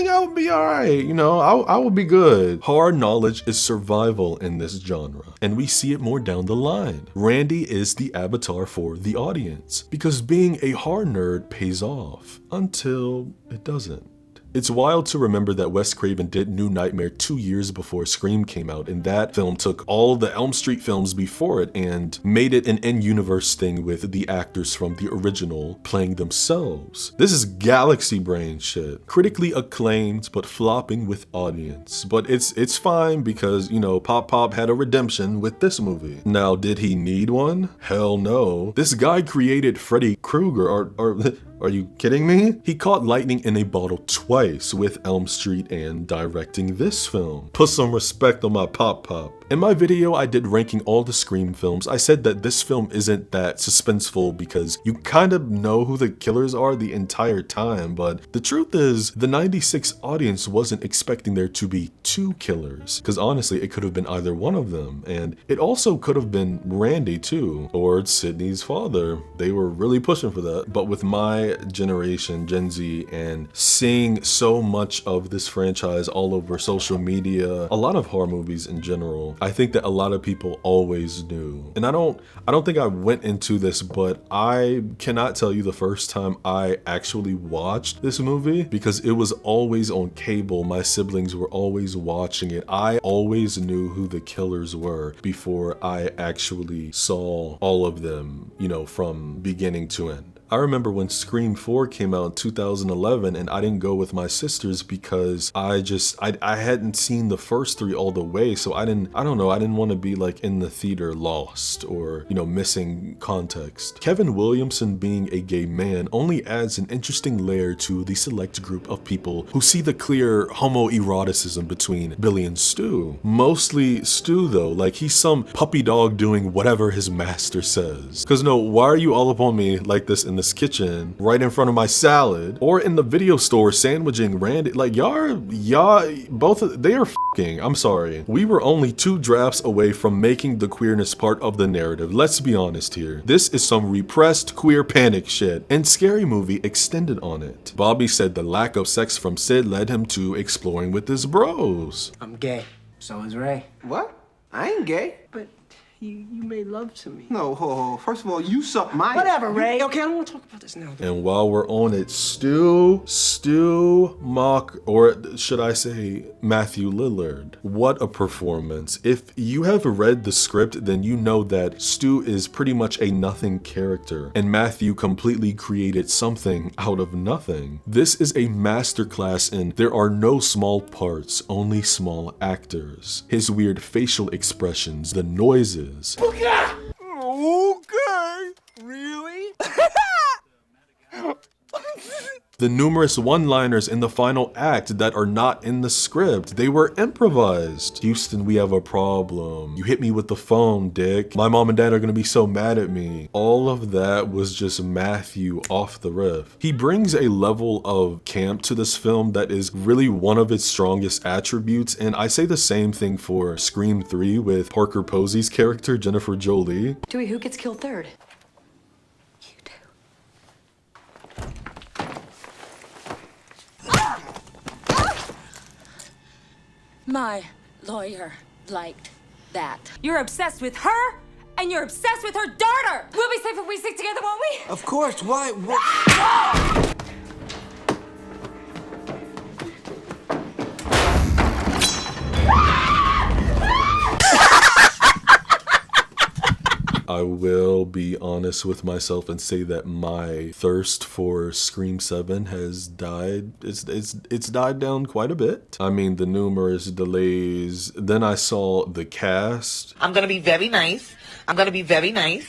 Speaker 1: I would be alright, you know, I would be good. Horror knowledge is survival in this genre, and we see it more down the line. Randy is the avatar for the audience, because being a horror nerd pays off. Until it doesn't. It's wild to remember that Wes Craven did New Nightmare 2 years before Scream came out, and that film took all the Elm Street films before it and made it an in-universe thing with the actors from the original playing themselves. This is galaxy brain shit. Critically acclaimed, but flopping with audience. But it's fine because, you know, Pop had a redemption with this movie. Now, did he need one? Hell no. This guy created Freddy Krueger, or are you kidding me? He caught lightning in a bottle twice with Elm Street and directing this film. Put some respect on my Pop. In my video I did ranking all the Scream films, I said that this film isn't that suspenseful because you kind of know who the killers are the entire time, but the truth is, the 96 audience wasn't expecting there to be 2 killers, because honestly, it could have been either one of them, and it also could have been Randy too, or Sydney's father. They were really pushing for that, but with my generation, Gen Z, and seeing so much of this franchise all over social media, a lot of horror movies in general, I think that a lot of people always knew. And I don't think I went into this, but I cannot tell you the first time I actually watched this movie, because it was always on cable. My siblings were always watching it. I always knew who the killers were before I actually saw all of them, you know, from beginning to end. I remember when Scream 4 came out in 2011 and I didn't go with my sisters because I hadn't seen the first 3 all the way, so I didn't want to be like in the theater lost or, you know, missing context. Kevin Williamson being a gay man only adds an interesting layer to the select group of people who see the clear homoeroticism between Billy and Stu. Mostly Stu though, like he's some puppy dog doing whatever his master says. Cause no, why are you all up on me like this in the grandma's kitchen right in front of my salad, or in the video store sandwiching Randy. Like, they are f***ing. I'm sorry. We were only 2 drafts away from making the queerness part of the narrative. Let's be honest here. This is some repressed queer panic shit, and Scary Movie extended on it. Bobby said the lack of sex from Sid led him to exploring with his bros.
Speaker 11: I'm gay. So is Ray.
Speaker 17: What? I ain't gay.
Speaker 11: But you made love to me.
Speaker 17: No, ho. First of all, you suck my...
Speaker 11: Whatever, Ray. Okay, I don't want to talk about this now.
Speaker 1: And while we're on it, should I say Matthew Lillard. What a performance. If you have read the script, then you know that Stu is pretty much a nothing character, and Matthew completely created something out of nothing. This is a masterclass in there are no small parts, only small actors. His weird facial expressions, the noises.
Speaker 8: Okay, really?
Speaker 1: The numerous one-liners in the final act that are not in the script. They were improvised. Houston, we have a problem. You hit me with the phone, dick. My mom and dad are gonna be so mad at me. All of that was just Matthew off the riff. He brings a level of camp to this film that is really one of its strongest attributes, and I say the same thing for Scream 3 with Parker Posey's character, Jennifer Jolie.
Speaker 14: Dewey, who gets killed third?
Speaker 6: My lawyer liked that. You're obsessed with her, and you're obsessed with her daughter! We'll be safe if we stick together, won't we?
Speaker 17: Of course, why?
Speaker 1: I will be honest with myself and say that my thirst for Scream 7 has died. It's died down quite a bit. I mean, the numerous delays. Then I saw the cast.
Speaker 15: I'm gonna be very nice. I'm gonna be very nice.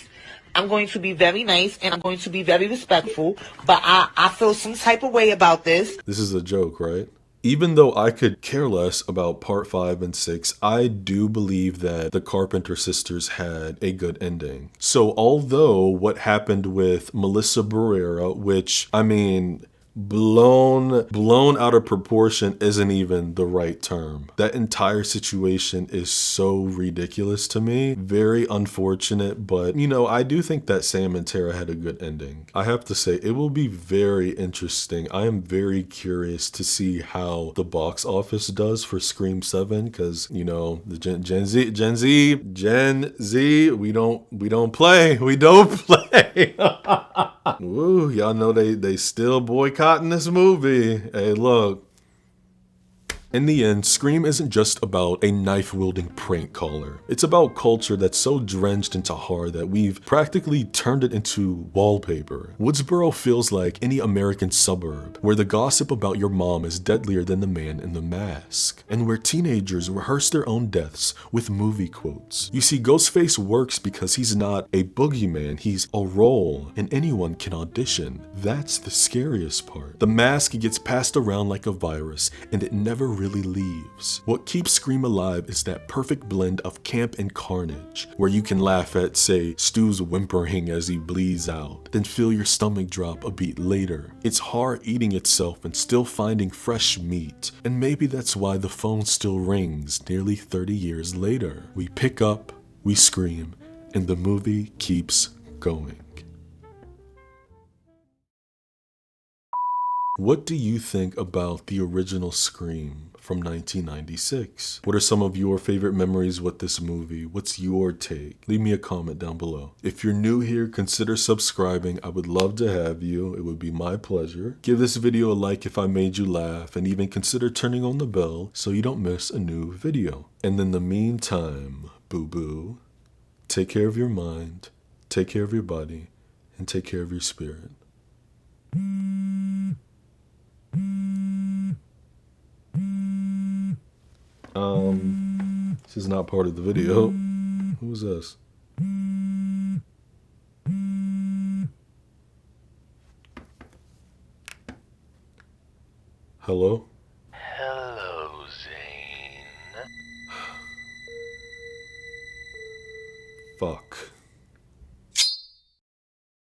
Speaker 15: I'm going to be very nice and I'm going to be very respectful. But I feel some type of way about this.
Speaker 1: This is a joke, right? Even though I could care less about part 5 and 6, I do believe that the Carpenter sisters had a good ending. So although what happened with Melissa Barrera, which, I mean, blown out of proportion isn't even the right term. That entire situation is so ridiculous to me. Very unfortunate, but you know, I do think that Sam and Tara had a good ending. I have to say, it will be very interesting. I am very curious to see how the box office does for Scream 7, because you know, the Gen Z, we don't play. Woo, y'all know they still boycotting this movie. Hey, look. In the end, Scream isn't just about a knife-wielding prank caller. It's about culture that's so drenched into horror that we've practically turned it into wallpaper. Woodsboro feels like any American suburb, where the gossip about your mom is deadlier than the man in the mask, and where teenagers rehearse their own deaths with movie quotes. You see, Ghostface works because he's not a boogeyman, he's a role, and anyone can audition. That's the scariest part. The mask gets passed around like a virus, and it never really leaves. What keeps Scream alive is that perfect blend of camp and carnage, where you can laugh at, say, Stu's whimpering as he bleeds out, then feel your stomach drop a beat later. It's horror eating itself and still finding fresh meat, and maybe that's why the phone still rings nearly 30 years later. We pick up, we scream, and the movie keeps going. What do you think about the original Scream from 1996? What are some of your favorite memories with this movie? What's your take? Leave me a comment down below. If you're new here, consider subscribing. I would love to have you. It would be my pleasure. Give this video a like if I made you laugh, and even consider turning on the bell so you don't miss a new video. And in the meantime, boo-boo, take care of your mind, take care of your body, and take care of your spirit. This is not part of the video. Who's this? Hello?
Speaker 2: Hello, Zane.
Speaker 1: Fuck.